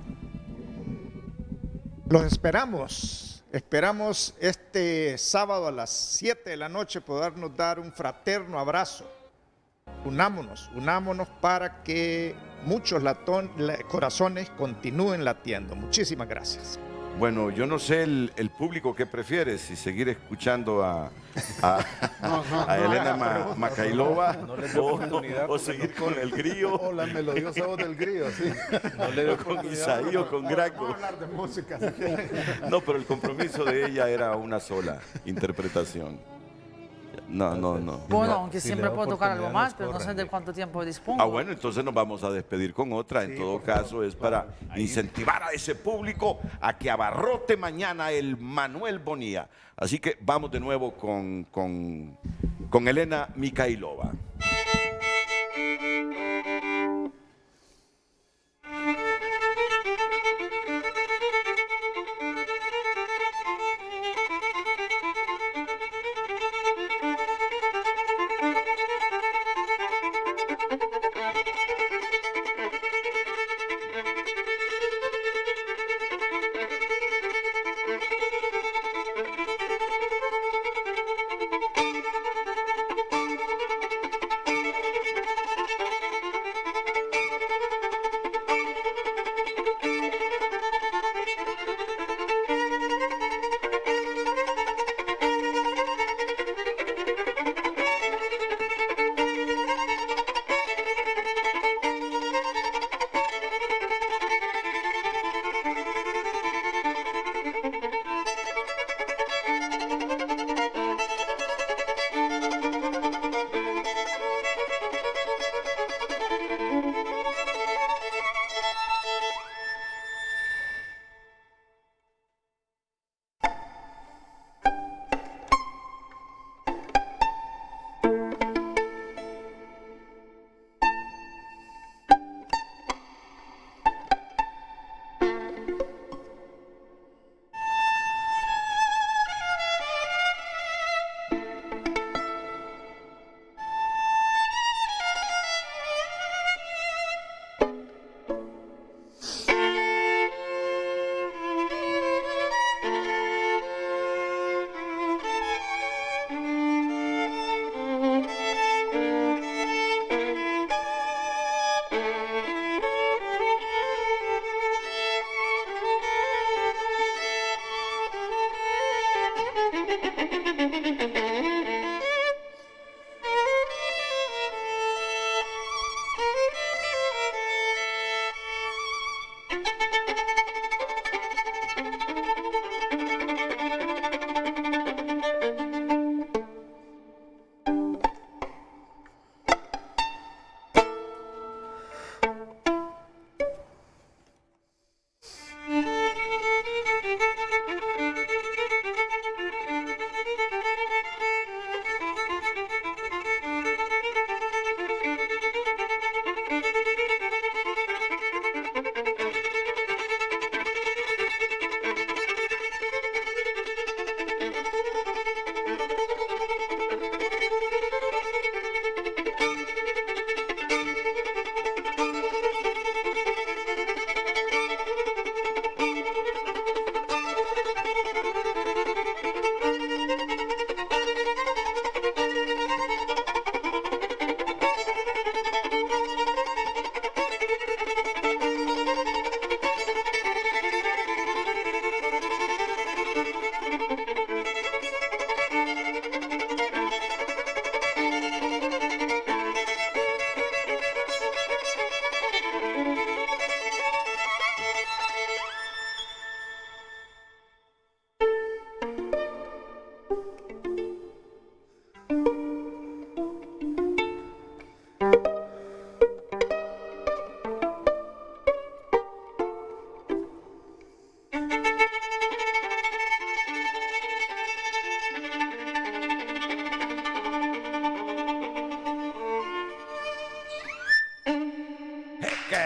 Los esperamos. Esperamos este sábado a las 7 de la noche podernos dar un fraterno abrazo. Unámonos para que muchos corazones continúen latiendo. Muchísimas gracias. Bueno, yo no sé el público qué prefiere, si seguir escuchando a Elena Micailova o seguir con el grillo. O la melodiosa voz del grillo, sí. O con Isaí o con Graco. Vamos a hablar de música. No, pero el compromiso de ella era una sola interpretación. No. Bueno, aunque siempre puedo tocar algo más, pero no sé de cuánto tiempo dispongo. Bueno, entonces nos vamos a despedir con otra. En todo caso, es para incentivar a ese público a que abarrote mañana el Manuel Bonilla. Así que vamos de nuevo con Elena Micailova.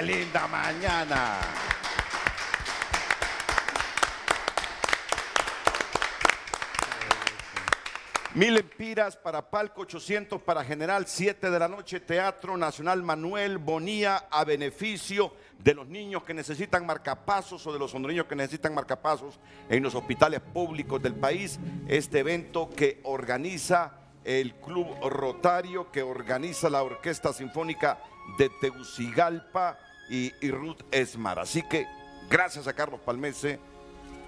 linda mañana! Mil empiras para Palco, 800 para General, 7 de la noche, Teatro Nacional Manuel Bonilla, a beneficio de los niños que necesitan marcapasos o de los hondureños que necesitan marcapasos en los hospitales públicos del país. Este evento que organiza el Club Rotario, que organiza la Orquesta Sinfónica de Tegucigalpa y Ruth Esmar. Así que gracias a Carlos Palmese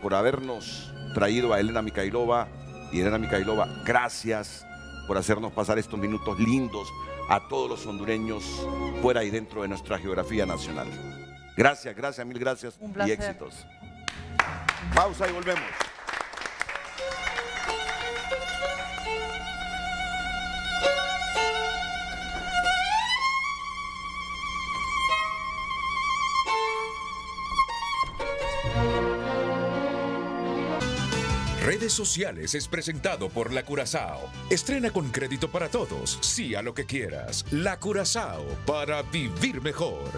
por habernos traído a Elena Mikhailova. Y Elena Mikhailova, gracias por hacernos pasar estos minutos lindos a todos los hondureños fuera y dentro de nuestra geografía nacional. Gracias, gracias, mil gracias y éxitos. Pausa y volvemos. Redes Sociales es presentado por La Curazao. Estrena con crédito para todos. Sí a lo que quieras. La Curazao, para vivir mejor.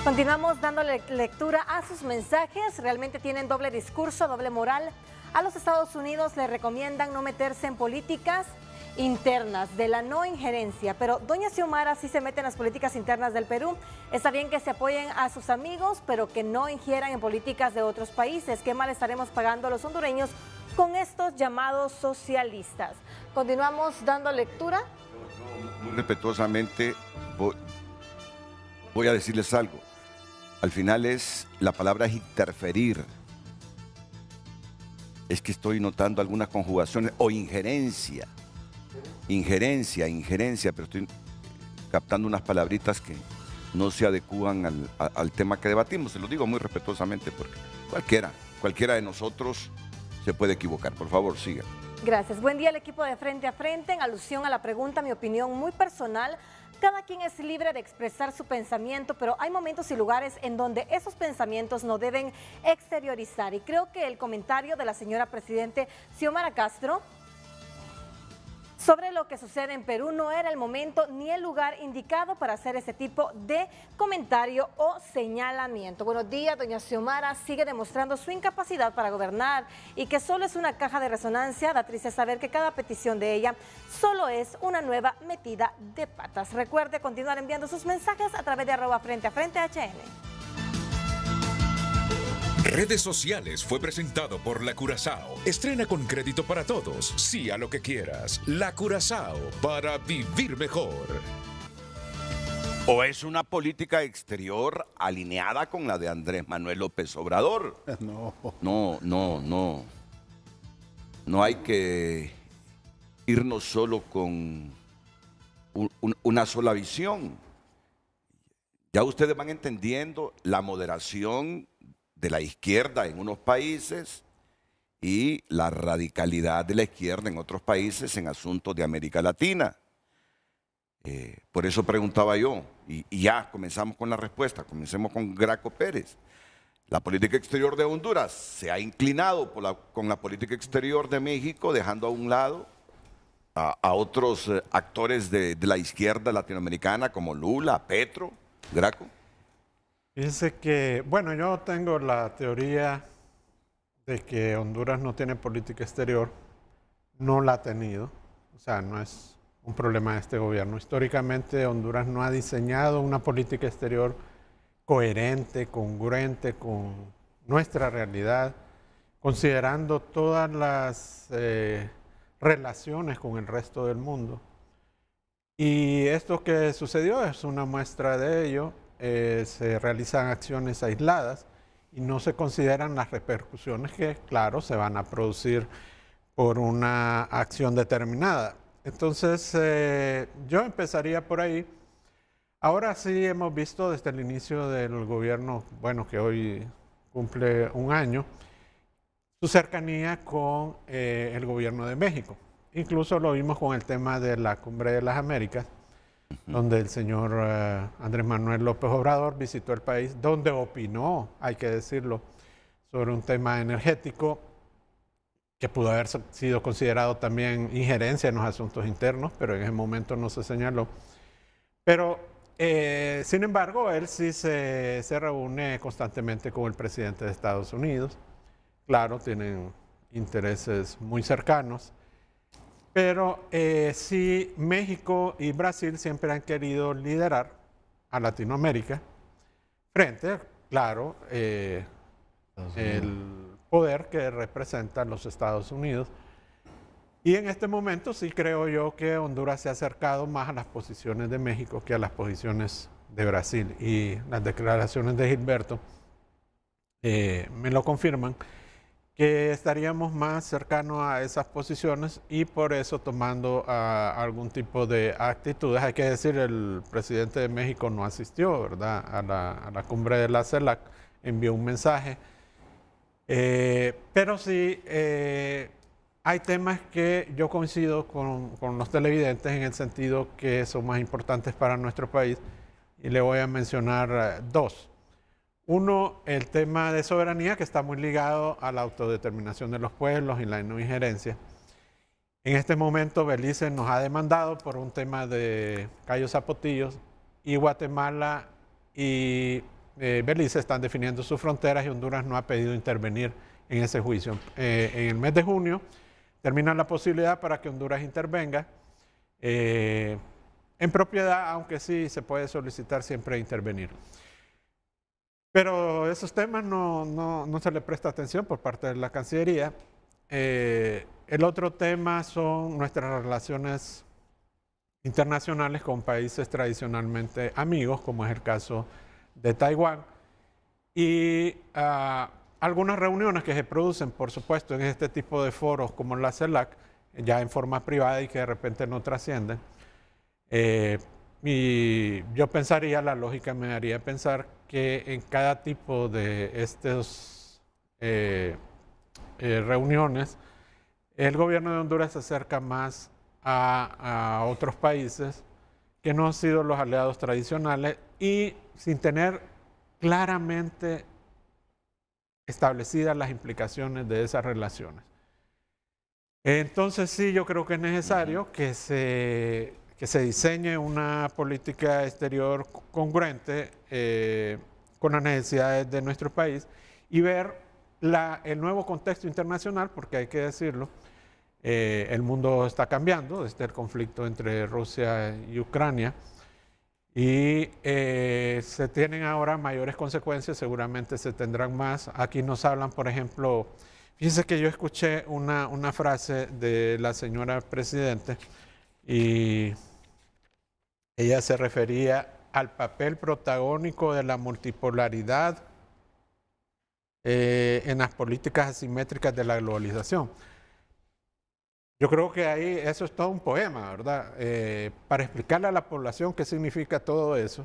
Continuamos dándole lectura a sus mensajes. Realmente tienen doble discurso, doble moral. A los Estados Unidos le recomiendan no meterse en políticas internas, de la no injerencia, pero doña Xiomara sí se mete en las políticas internas del Perú. Está bien que se apoyen a sus amigos, pero que no ingieran en políticas de otros países. Qué mal estaremos pagando a los hondureños con estos llamados socialistas. Continuamos dando lectura. Muy respetuosamente voy a decirles algo. Al final la palabra es interferir. Es que estoy notando algunas conjugaciones o injerencia. Injerencia, pero estoy captando unas palabritas que no se adecúan al tema que debatimos. Se lo digo muy respetuosamente porque cualquiera de nosotros se puede equivocar. Por favor, siga. Gracias. Buen día al equipo de Frente a Frente. En alusión a la pregunta, mi opinión muy personal, cada quien es libre de expresar su pensamiento, pero hay momentos y lugares en donde esos pensamientos no deben exteriorizar. Y creo que el comentario de la señora Presidente Xiomara Castro sobre lo que sucede en Perú no era el momento ni el lugar indicado para hacer ese tipo de comentario o señalamiento. Buenos días, doña Xiomara sigue demostrando su incapacidad para gobernar y que solo es una caja de resonancia. Da triste saber que cada petición de ella solo es una nueva metida de patas. Recuerde continuar enviando sus mensajes a través de @FrenteAFrenteHN. Redes Sociales fue presentado por La Curazao. Estrena con crédito para todos. Sí a lo que quieras. La Curazao, para vivir mejor. ¿O es una política exterior alineada con la de Andrés Manuel López Obrador? No. No hay que irnos solo con una sola visión. Ya ustedes van entendiendo la moderación de la izquierda en unos países y la radicalidad de la izquierda en otros países en asuntos de América Latina. Por eso preguntaba yo, y ya comenzamos con la respuesta, comencemos con Graco Pérez. La política exterior de Honduras se ha inclinado con la política exterior de México, dejando a un lado a otros actores de la izquierda latinoamericana como Lula, Petro. Graco. Fíjense que, bueno, yo tengo la teoría de que Honduras no tiene política exterior, no la ha tenido, o sea, no es un problema de este gobierno. Históricamente Honduras no ha diseñado una política exterior coherente, congruente con nuestra realidad, considerando todas las relaciones con el resto del mundo. Y esto que sucedió es una muestra de ello. Se realizan acciones aisladas y no se consideran las repercusiones que, claro, se van a producir por una acción determinada. Entonces, yo empezaría por ahí. Ahora sí hemos visto desde el inicio del gobierno, bueno, que hoy cumple un año, su cercanía con el gobierno de México. Incluso lo vimos con el tema de la Cumbre de las Américas, donde el señor Andrés Manuel López Obrador visitó el país, donde opinó, hay que decirlo, sobre un tema energético que pudo haber sido considerado también injerencia en los asuntos internos, pero en ese momento no se señaló. Pero sin embargo, él sí se reúne constantemente con el presidente de Estados Unidos. Claro, tienen intereses muy cercanos. Pero sí, México y Brasil siempre han querido liderar a Latinoamérica frente, claro, el poder que representan los Estados Unidos. Y en este momento sí creo yo que Honduras se ha acercado más a las posiciones de México que a las posiciones de Brasil. Y las declaraciones de Gilberto me lo confirman, que estaríamos más cercanos a esas posiciones y por eso tomando algún tipo de actitudes. Hay que decir, el presidente de México no asistió, ¿verdad?, a la cumbre de la CELAC, envió un mensaje. Pero sí, hay temas que yo coincido con los televidentes en el sentido que son más importantes para nuestro país y le voy a mencionar dos. Uno, el tema de soberanía, que está muy ligado a la autodeterminación de los pueblos y la no injerencia. En este momento Belice nos ha demandado por un tema de Cayos Zapotillos y Guatemala y Belice están definiendo sus fronteras y Honduras no ha pedido intervenir en ese juicio. En el mes de junio termina la posibilidad para que Honduras intervenga en propiedad, aunque sí se puede solicitar siempre intervenir. Pero esos temas no se le presta atención por parte de la Cancillería. El otro tema son nuestras relaciones internacionales con países tradicionalmente amigos, como es el caso de Taiwán. Y algunas reuniones que se producen, por supuesto, en este tipo de foros como la CELAC, ya en forma privada y que de repente no trascienden. Y yo pensaría, la lógica me haría pensar que en cada tipo de estas reuniones, el gobierno de Honduras se acerca más a otros países que no han sido los aliados tradicionales y sin tener claramente establecidas las implicaciones de esas relaciones. Entonces sí, yo creo que es necesario que se diseñe una política exterior congruente con las necesidades de nuestro país y ver el nuevo contexto internacional, porque hay que decirlo, el mundo está cambiando desde el conflicto entre Rusia y Ucrania y se tienen ahora mayores consecuencias, seguramente se tendrán más. Aquí nos hablan, por ejemplo, fíjense que yo escuché una frase de la señora presidente y ella se refería al papel protagónico de la multipolaridad en las políticas asimétricas de la globalización. Yo creo que ahí eso es todo un poema, ¿verdad? Para explicarle a la población qué significa todo eso.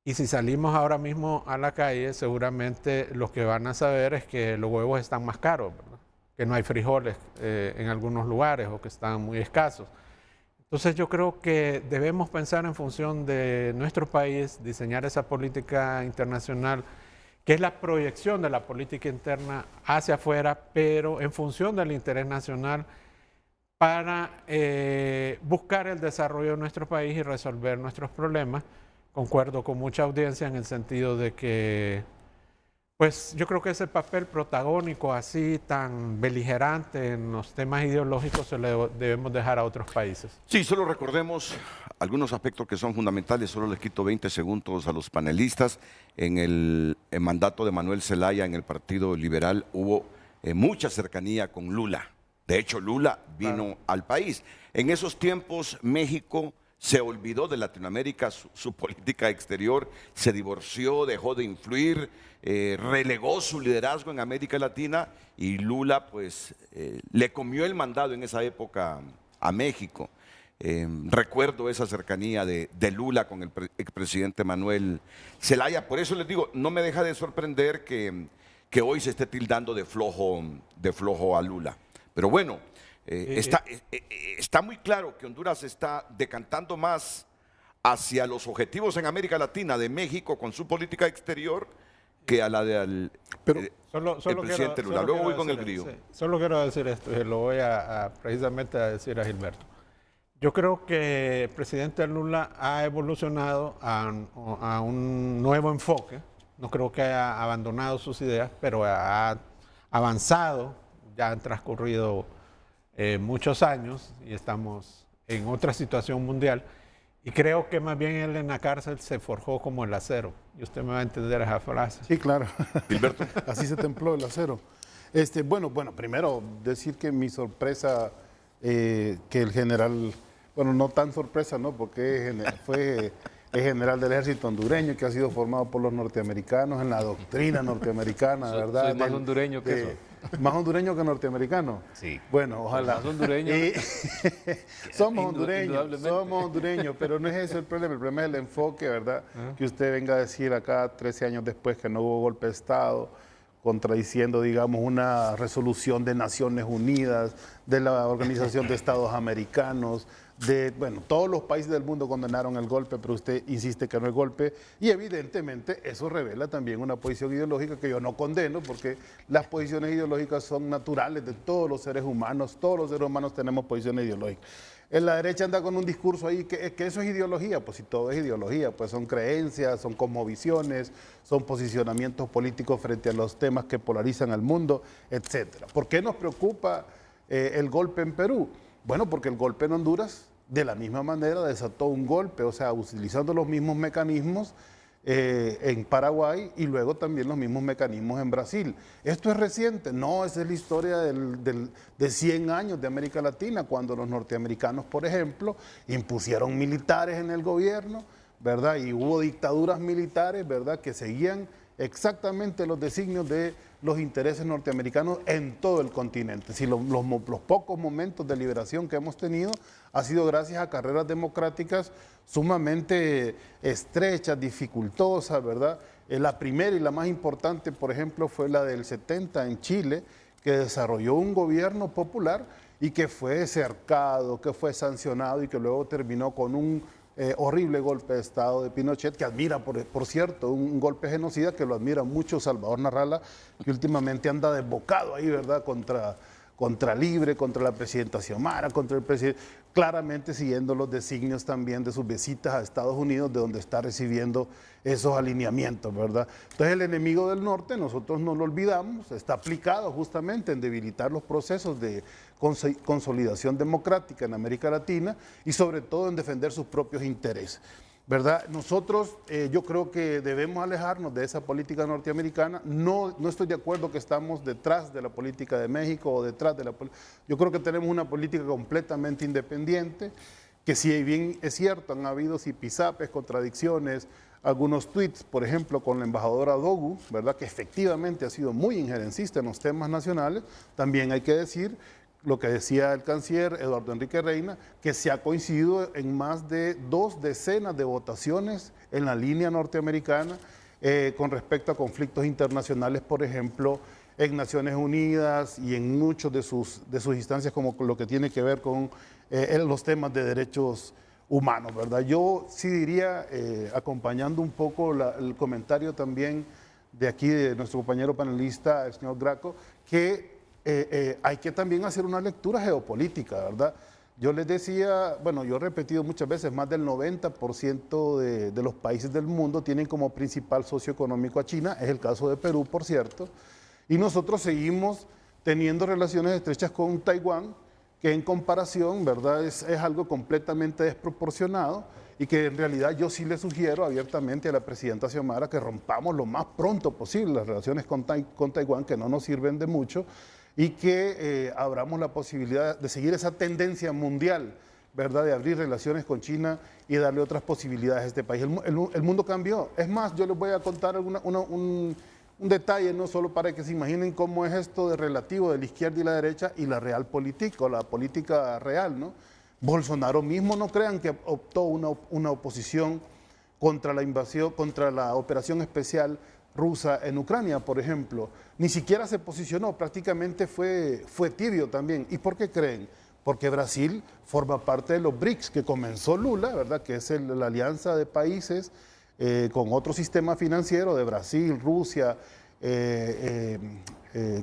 Y si salimos ahora mismo a la calle, seguramente lo que van a saber es que los huevos están más caros, ¿verdad? Que no hay frijoles en algunos lugares o que están muy escasos. Entonces yo creo que debemos pensar en función de nuestro país, diseñar esa política internacional, que es la proyección de la política interna hacia afuera, pero en función del interés nacional para buscar el desarrollo de nuestro país y resolver nuestros problemas. Concuerdo con mucha audiencia en el sentido de que, pues yo creo que ese papel protagónico así tan beligerante en los temas ideológicos se le debemos dejar a otros países. Sí, solo recordemos algunos aspectos que son fundamentales, solo les quito 20 segundos a los panelistas. En el mandato de Manuel Zelaya en el Partido Liberal hubo mucha cercanía con Lula. De hecho, Lula vino al país. En esos tiempos, México se olvidó de Latinoamérica, su política exterior, se divorció, dejó de influir, relegó su liderazgo en América Latina y Lula pues le comió el mandado en esa época a México. Recuerdo esa cercanía de Lula con el expresidente Manuel Zelaya. Por eso les digo, no me deja de sorprender que hoy se esté tildando de flojo a Lula. Pero bueno, está muy claro que Honduras está decantando más hacia los objetivos en América Latina de México con su política exterior que a la del presidente Lula. Luego voy con el grillo. Sí, solo quiero decir esto y lo voy precisamente a decir a Gilberto. Yo creo que el presidente Lula ha evolucionado a un nuevo enfoque. No creo que haya abandonado sus ideas, pero ha avanzado. Ya han transcurrido muchos años y estamos en otra situación mundial. Y creo que más bien él en la cárcel se forjó como el acero. Y usted me va a entender esa frase. Sí, claro. Gilberto. Así se templó el acero. Bueno, primero decir que mi sorpresa, que el general, bueno, no tan sorpresa, ¿no? Porque fue el general del ejército hondureño que ha sido formado por los norteamericanos en la doctrina norteamericana, ¿verdad? Soy más hondureño que eso. ¿Más hondureño que norteamericano? Sí. Bueno, ojalá. Más hondureño. Somos hondureños, pero no es ese el problema es el enfoque, ¿verdad? Que usted venga a decir acá 13 años después que no hubo golpe de Estado, contradiciendo, digamos, una resolución de Naciones Unidas, de la Organización de Estados Americanos, todos los países del mundo condenaron el golpe, pero usted insiste que no es golpe, y evidentemente eso revela también una posición ideológica que yo no condeno, porque las posiciones ideológicas son naturales de todos los seres humanos tenemos posiciones ideológicas. En la derecha anda con un discurso ahí que eso es ideología, pues si todo es ideología, pues son creencias, son cosmovisiones, son posicionamientos políticos frente a los temas que polarizan al mundo, etcétera. ¿Por qué nos preocupa el golpe en Perú? Bueno, porque el golpe en Honduras, de la misma manera, desató un golpe, o sea, utilizando los mismos mecanismos en Paraguay y luego también los mismos mecanismos en Brasil. ¿Esto es reciente? No, esa es la historia de 100 años de América Latina, cuando los norteamericanos, por ejemplo, impusieron militares en el gobierno, ¿verdad? Y hubo dictaduras militares, ¿verdad?, que seguían exactamente los designios de los intereses norteamericanos en todo el continente. Si los pocos momentos de liberación que hemos tenido ha sido gracias a carreras democráticas sumamente estrechas, dificultosas, ¿verdad? La primera y la más importante, por ejemplo, fue la del 70 en Chile, que desarrolló un gobierno popular y que fue cercado, que fue sancionado y que luego terminó con un horrible golpe de Estado de Pinochet, que admira, por cierto, un golpe genocida que lo admira mucho Salvador Narrala, que últimamente anda desbocado ahí, ¿verdad?, contra Libre, contra la presidenta Xiomara, contra el presidente, claramente siguiendo los designios también de sus visitas a Estados Unidos, de donde está recibiendo esos alineamientos, ¿verdad? Entonces el enemigo del norte, nosotros no lo olvidamos, está aplicado justamente en debilitar los procesos de consolidación democrática en América Latina y sobre todo en defender sus propios intereses, ¿verdad? Nosotros, yo creo que debemos alejarnos de esa política norteamericana. No estoy de acuerdo que estamos detrás de la política de México o detrás de la política. Yo creo que tenemos una política completamente independiente, que si bien es cierto, han habido zipizapes, contradicciones, algunos tweets, por ejemplo, con la embajadora Dogu, ¿verdad?, que efectivamente ha sido muy injerencista en los temas nacionales. También hay que decir lo que decía el canciller Eduardo Enrique Reina, que se ha coincidido en más de 2 decenas de votaciones en la línea norteamericana con respecto a conflictos internacionales, por ejemplo, en Naciones Unidas y en muchos de sus instancias, como lo que tiene que ver con los temas de derechos humanos, ¿verdad? Yo sí diría, acompañando un poco el comentario también de aquí de nuestro compañero panelista, el señor Graco, que hay que también hacer una lectura geopolítica, ¿verdad? Yo les decía, bueno, yo he repetido muchas veces, más del 90% de los países del mundo tienen como principal socio económico a China, es el caso de Perú, por cierto, y nosotros seguimos teniendo relaciones estrechas con Taiwán, que en comparación, ¿verdad?, es algo completamente desproporcionado y que en realidad yo sí le sugiero abiertamente a la presidenta Xiomara que rompamos lo más pronto posible las relaciones con Taiwán, que no nos sirven de mucho, y que abramos la posibilidad de seguir esa tendencia mundial, ¿verdad?, de abrir relaciones con China y darle otras posibilidades a este país. El mundo cambió. Es más, yo les voy a contar un detalle, no solo para que se imaginen cómo es esto de relativo de la izquierda y la derecha y la real política, o la política real, ¿no? Bolsonaro mismo, no crean que optó una oposición contra la invasión, contra la operación especial rusa en Ucrania, por ejemplo. Ni siquiera se posicionó, prácticamente fue tibio también. ¿Y por qué creen? Porque Brasil forma parte de los BRICS que comenzó Lula, ¿verdad?, que es la alianza de países con otro sistema financiero de Brasil, Rusia,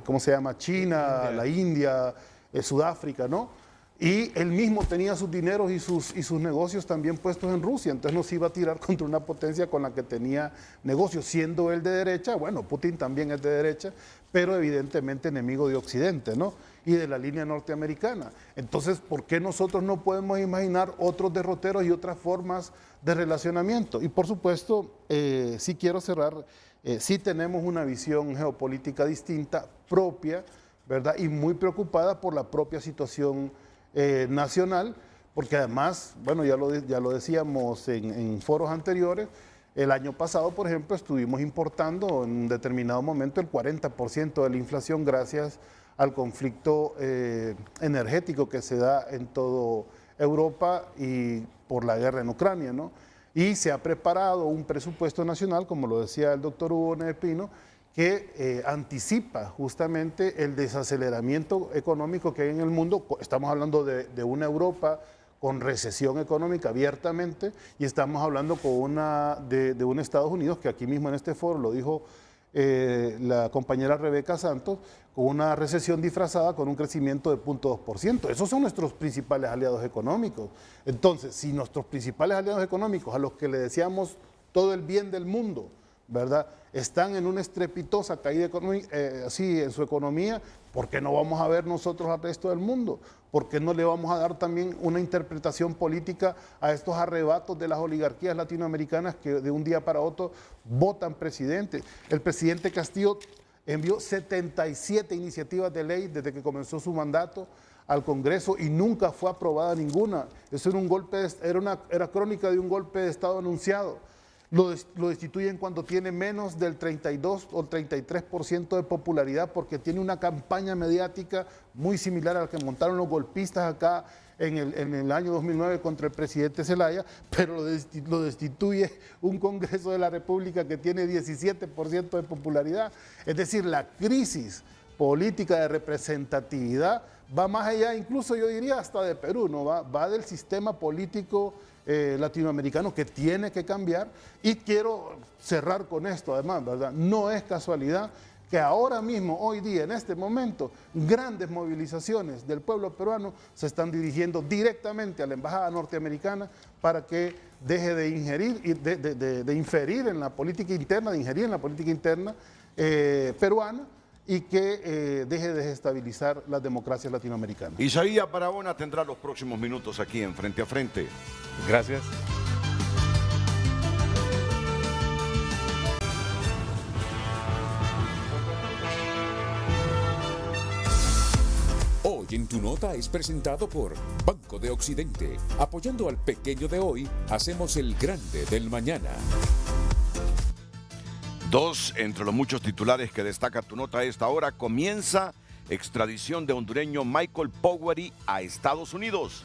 ¿cómo se llama?, China, la India, Sudáfrica, ¿no? Y él mismo tenía sus dineros y sus negocios también puestos en Rusia, entonces no se iba a tirar contra una potencia con la que tenía negocios, siendo él de derecha. Bueno, Putin también es de derecha, pero evidentemente enemigo de Occidente, ¿no? Y de la línea norteamericana. Entonces, ¿por qué nosotros no podemos imaginar otros derroteros y otras formas de relacionamiento? Y por supuesto, sí quiero cerrar, sí tenemos una visión geopolítica distinta, propia, ¿verdad? Y muy preocupada por la propia situación nacional, porque además, bueno, ya lo decíamos en foros anteriores, el año pasado, por ejemplo, estuvimos importando en un determinado momento el 40% de la inflación gracias al conflicto energético que se da en toda Europa y por la guerra en Ucrania, ¿no? Y se ha preparado un presupuesto nacional, como lo decía el doctor Hugo Neve Pino, que anticipa justamente el desaceleramiento económico que hay en el mundo. Estamos hablando de una Europa con recesión económica abiertamente y estamos hablando de un Estados Unidos que aquí mismo en este foro lo dijo la compañera Rebeca Santos, con una recesión disfrazada con un crecimiento de 0.2%. Esos son nuestros principales aliados económicos. Entonces, si nuestros principales aliados económicos, a los que le deseamos todo el bien del mundo, ¿verdad?, están en una estrepitosa caída así en su economía, ¿por qué no vamos a ver nosotros al resto del mundo? ¿Por qué no le vamos a dar también una interpretación política a estos arrebatos de las oligarquías latinoamericanas que de un día para otro votan presidente? El presidente Castillo envió 77 iniciativas de ley desde que comenzó su mandato al Congreso y nunca fue aprobada ninguna. Eso era un golpe, era crónica de un golpe de Estado anunciado. Lo destituyen cuando tiene menos del 32 o 33% de popularidad porque tiene una campaña mediática muy similar a la que montaron los golpistas acá en el año 2009 contra el presidente Zelaya, pero lo destituye un Congreso de la República que tiene 17% de popularidad. Es decir, la crisis política de representatividad va más allá, incluso yo diría hasta de Perú, ¿no? Va del sistema político latinoamericano que tiene que cambiar. Y quiero cerrar con esto además, ¿verdad? No es casualidad que ahora mismo, hoy día, en este momento, grandes movilizaciones del pueblo peruano se están dirigiendo directamente a la embajada norteamericana para que deje de ingerir y de inferir en la política interna, de ingerir en la política interna peruana, y que deje de desestabilizar las democracias latinoamericanas. Isaías Barahona tendrá los próximos minutos aquí en Frente a Frente. Gracias. Hoy en Tu Nota es presentado por Banco de Occidente. Apoyando al pequeño de hoy, hacemos el grande del mañana. Dos, entre los muchos titulares que destaca Tu Nota a esta hora, comienza extradición de hondureño Michael Powery a Estados Unidos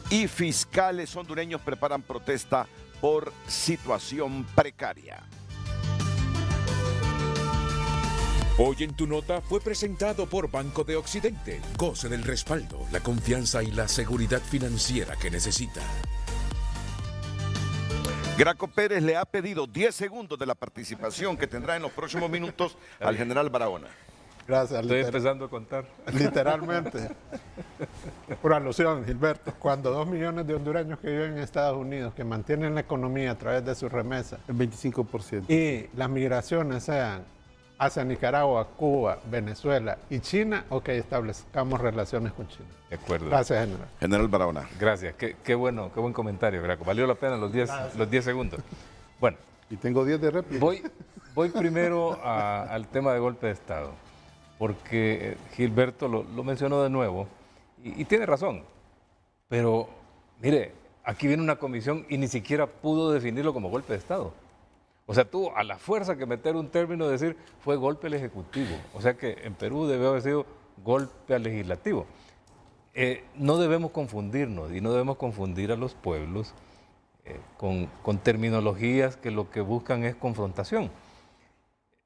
y fiscales hondureños preparan protesta por situación precaria. Hoy en Tu Nota fue presentado por Banco de Occidente. Goce del respaldo, la confianza y la seguridad financiera que necesita. Graco Pérez le ha pedido 10 segundos de la participación que tendrá en los próximos minutos al general Barahona. Gracias. Estoy empezando a contar. Literalmente. Por alusión, Gilberto, cuando 2 millones de hondureños que viven en Estados Unidos, que mantienen la economía a través de sus remesas, el 25%, y las migraciones sean hacia Nicaragua, Cuba, Venezuela y China, ok, establezcamos relaciones con China. De acuerdo. Gracias, general. General Barahona. Gracias. Qué buen comentario, Graco. Valió la pena los 10 segundos. Bueno. Y tengo 10 de réplica. Voy primero al tema de golpe de Estado, porque Gilberto lo mencionó de nuevo y tiene razón. Pero, mire, aquí viene una comisión y ni siquiera pudo definirlo como golpe de Estado. O sea, tuvo a la fuerza que meter un término y decir fue golpe al Ejecutivo. O sea que en Perú debe haber sido golpe al Legislativo. No debemos confundirnos y no debemos confundir a los pueblos con terminologías que lo que buscan es confrontación.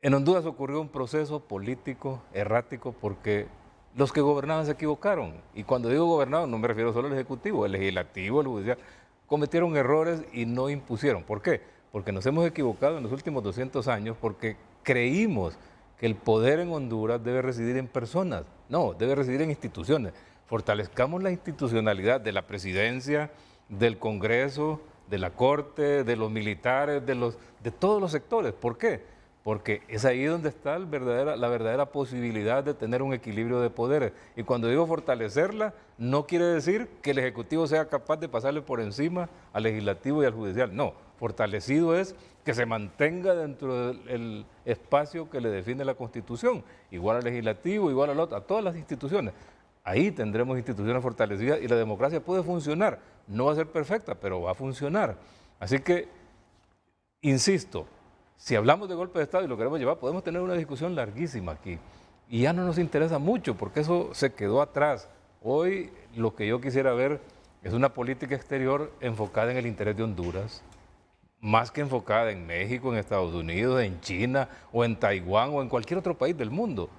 En Honduras ocurrió un proceso político errático porque los que gobernaban se equivocaron. Y cuando digo gobernaban no me refiero solo al Ejecutivo, el Legislativo, el Judicial, cometieron errores y no impusieron. ¿Por qué? Porque nos hemos equivocado en los últimos 200 años porque creímos que el poder en Honduras debe residir en personas. No, debe residir en instituciones. fortalezcamos la institucionalidad de la presidencia, del Congreso, de la Corte, de los militares, de todos los sectores. ¿Por qué? Porque es ahí donde está la verdadera posibilidad de tener un equilibrio de poderes. Y cuando digo fortalecerla, no quiere decir que el Ejecutivo sea capaz de pasarle por encima al Legislativo y al Judicial. No, fortalecido es que se mantenga dentro del espacio que le define la Constitución, igual al Legislativo, igual al otro, a todas las instituciones. Ahí tendremos instituciones fortalecidas y la democracia puede funcionar. No va a ser perfecta, pero va a funcionar. Así que, insisto, si hablamos de golpe de Estado y lo queremos llevar, podemos tener una discusión larguísima aquí. Y ya no nos interesa mucho, porque eso se quedó atrás. Hoy lo que yo quisiera ver es una política exterior enfocada en el interés de Honduras, más que enfocada en México, en Estados Unidos, en China, o en Taiwán, o en cualquier otro país del mundo.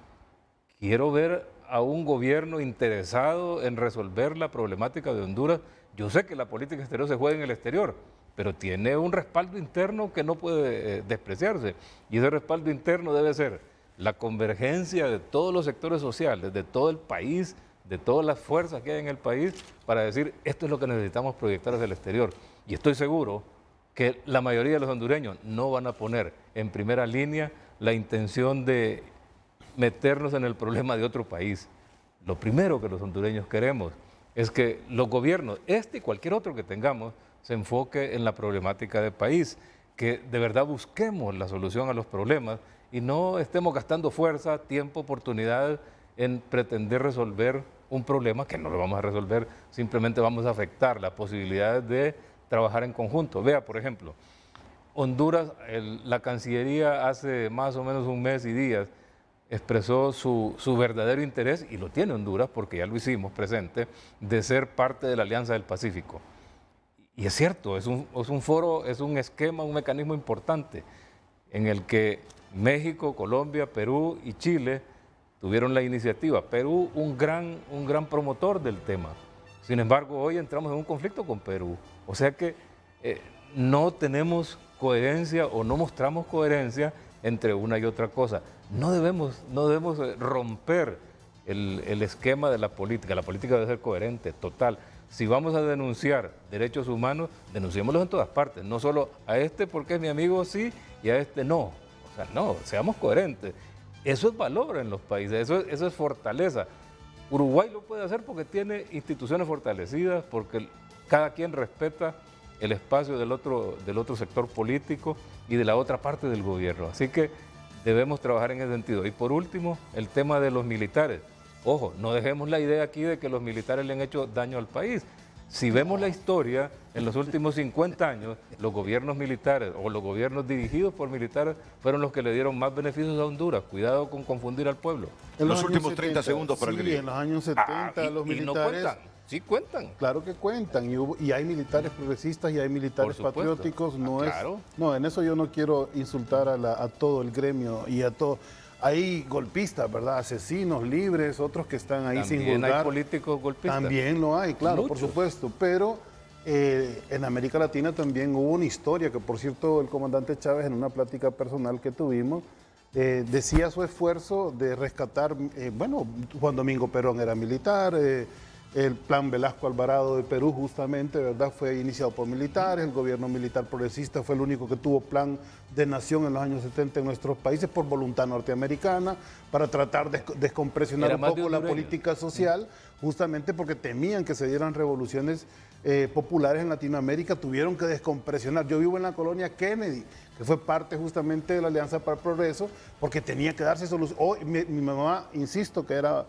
Quiero ver a un gobierno interesado en resolver la problemática de Honduras. Yo sé que la política exterior se juega en el exterior, pero tiene un respaldo interno que no puede despreciarse. Y ese respaldo interno debe ser la convergencia de todos los sectores sociales, de todo el país, de todas las fuerzas que hay en el país, para decir, esto es lo que necesitamos proyectar hacia el exterior. Y estoy seguro que la mayoría de los hondureños no van a poner en primera línea la intención de meternos en el problema de otro país. Lo primero que los hondureños queremos es que los gobiernos, este y cualquier otro que tengamos, se enfoque en la problemática del país, que de verdad busquemos la solución a los problemas y no estemos gastando fuerza, tiempo, oportunidades en pretender resolver un problema que no lo vamos a resolver, simplemente vamos a afectar las posibilidades de trabajar en conjunto. Vea, por ejemplo, Honduras, la Cancillería hace más o menos un mes y días expresó su verdadero interés, y lo tiene Honduras porque ya lo hicimos presente, de ser parte de la Alianza del Pacífico. Y es cierto, es un foro, es un esquema, un mecanismo importante en el que México, Colombia, Perú y Chile tuvieron la iniciativa. Perú, un gran promotor del tema. Sin embargo, hoy entramos en un conflicto con Perú. O sea que no tenemos coherencia o no mostramos coherencia entre una y otra cosa. No debemos romper el esquema de la política. La política debe ser coherente, total. Si vamos a denunciar derechos humanos, denunciémoslos en todas partes. No solo a este porque es mi amigo sí y a este no. O sea, no, seamos coherentes. Eso es valor en los países, eso es fortaleza. Uruguay lo puede hacer porque tiene instituciones fortalecidas, porque cada quien respeta el espacio del otro sector político y de la otra parte del gobierno. Así que debemos trabajar en ese sentido. Y por último, el tema de los militares. Ojo, no dejemos la idea aquí de que los militares le han hecho daño al país. Si vemos la historia, en los últimos 50 años, los gobiernos militares o los gobiernos dirigidos por militares fueron los que le dieron más beneficios a Honduras. Cuidado con confundir al pueblo. En los últimos 30 segundos para el gringo. En los años 70 los militares... no cuentan. Sí cuentan. Claro que cuentan. Y hay militares progresistas y hay militares patrióticos. No, en eso yo no quiero insultar a todo el gremio y a todo... Hay golpistas, ¿verdad? Asesinos libres, otros que están ahí sin juzgar. También hay políticos golpistas. También lo hay, claro, Muchos. por supuesto. Pero en América Latina también hubo una historia que, por cierto, el comandante Chávez, en una plática personal que tuvimos, decía su esfuerzo de rescatar, Juan Domingo Perón era militar, el plan Velasco Alvarado de Perú justamente, ¿verdad? Fue iniciado por militares, el gobierno militar progresista fue el único que tuvo plan de nación en los años 70 en nuestros países por voluntad norteamericana, para tratar de descompresionar un poco la política social, justamente porque temían que se dieran revoluciones populares en Latinoamérica, tuvieron que descompresionar. Yo vivo en la colonia Kennedy, que fue parte justamente de la Alianza para el Progreso, porque tenía que darse solución. Mi mamá, insisto, que era...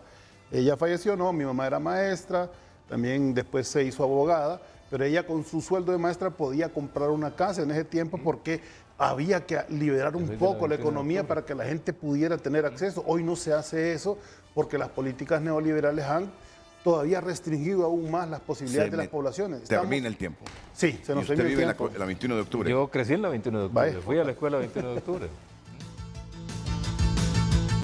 Ella falleció, no, mi mamá era maestra, también después se hizo abogada, pero ella con su sueldo de maestra podía comprar una casa en ese tiempo porque había que liberar un poco la economía para que la gente pudiera tener acceso. Hoy no se hace eso porque las políticas neoliberales han todavía restringido aún más las posibilidades de las poblaciones. Termina el tiempo. Sí, se nos termina el tiempo. Usted vive en la 21 de octubre. Yo crecí en la 21 de octubre, fui a la escuela 21 de octubre.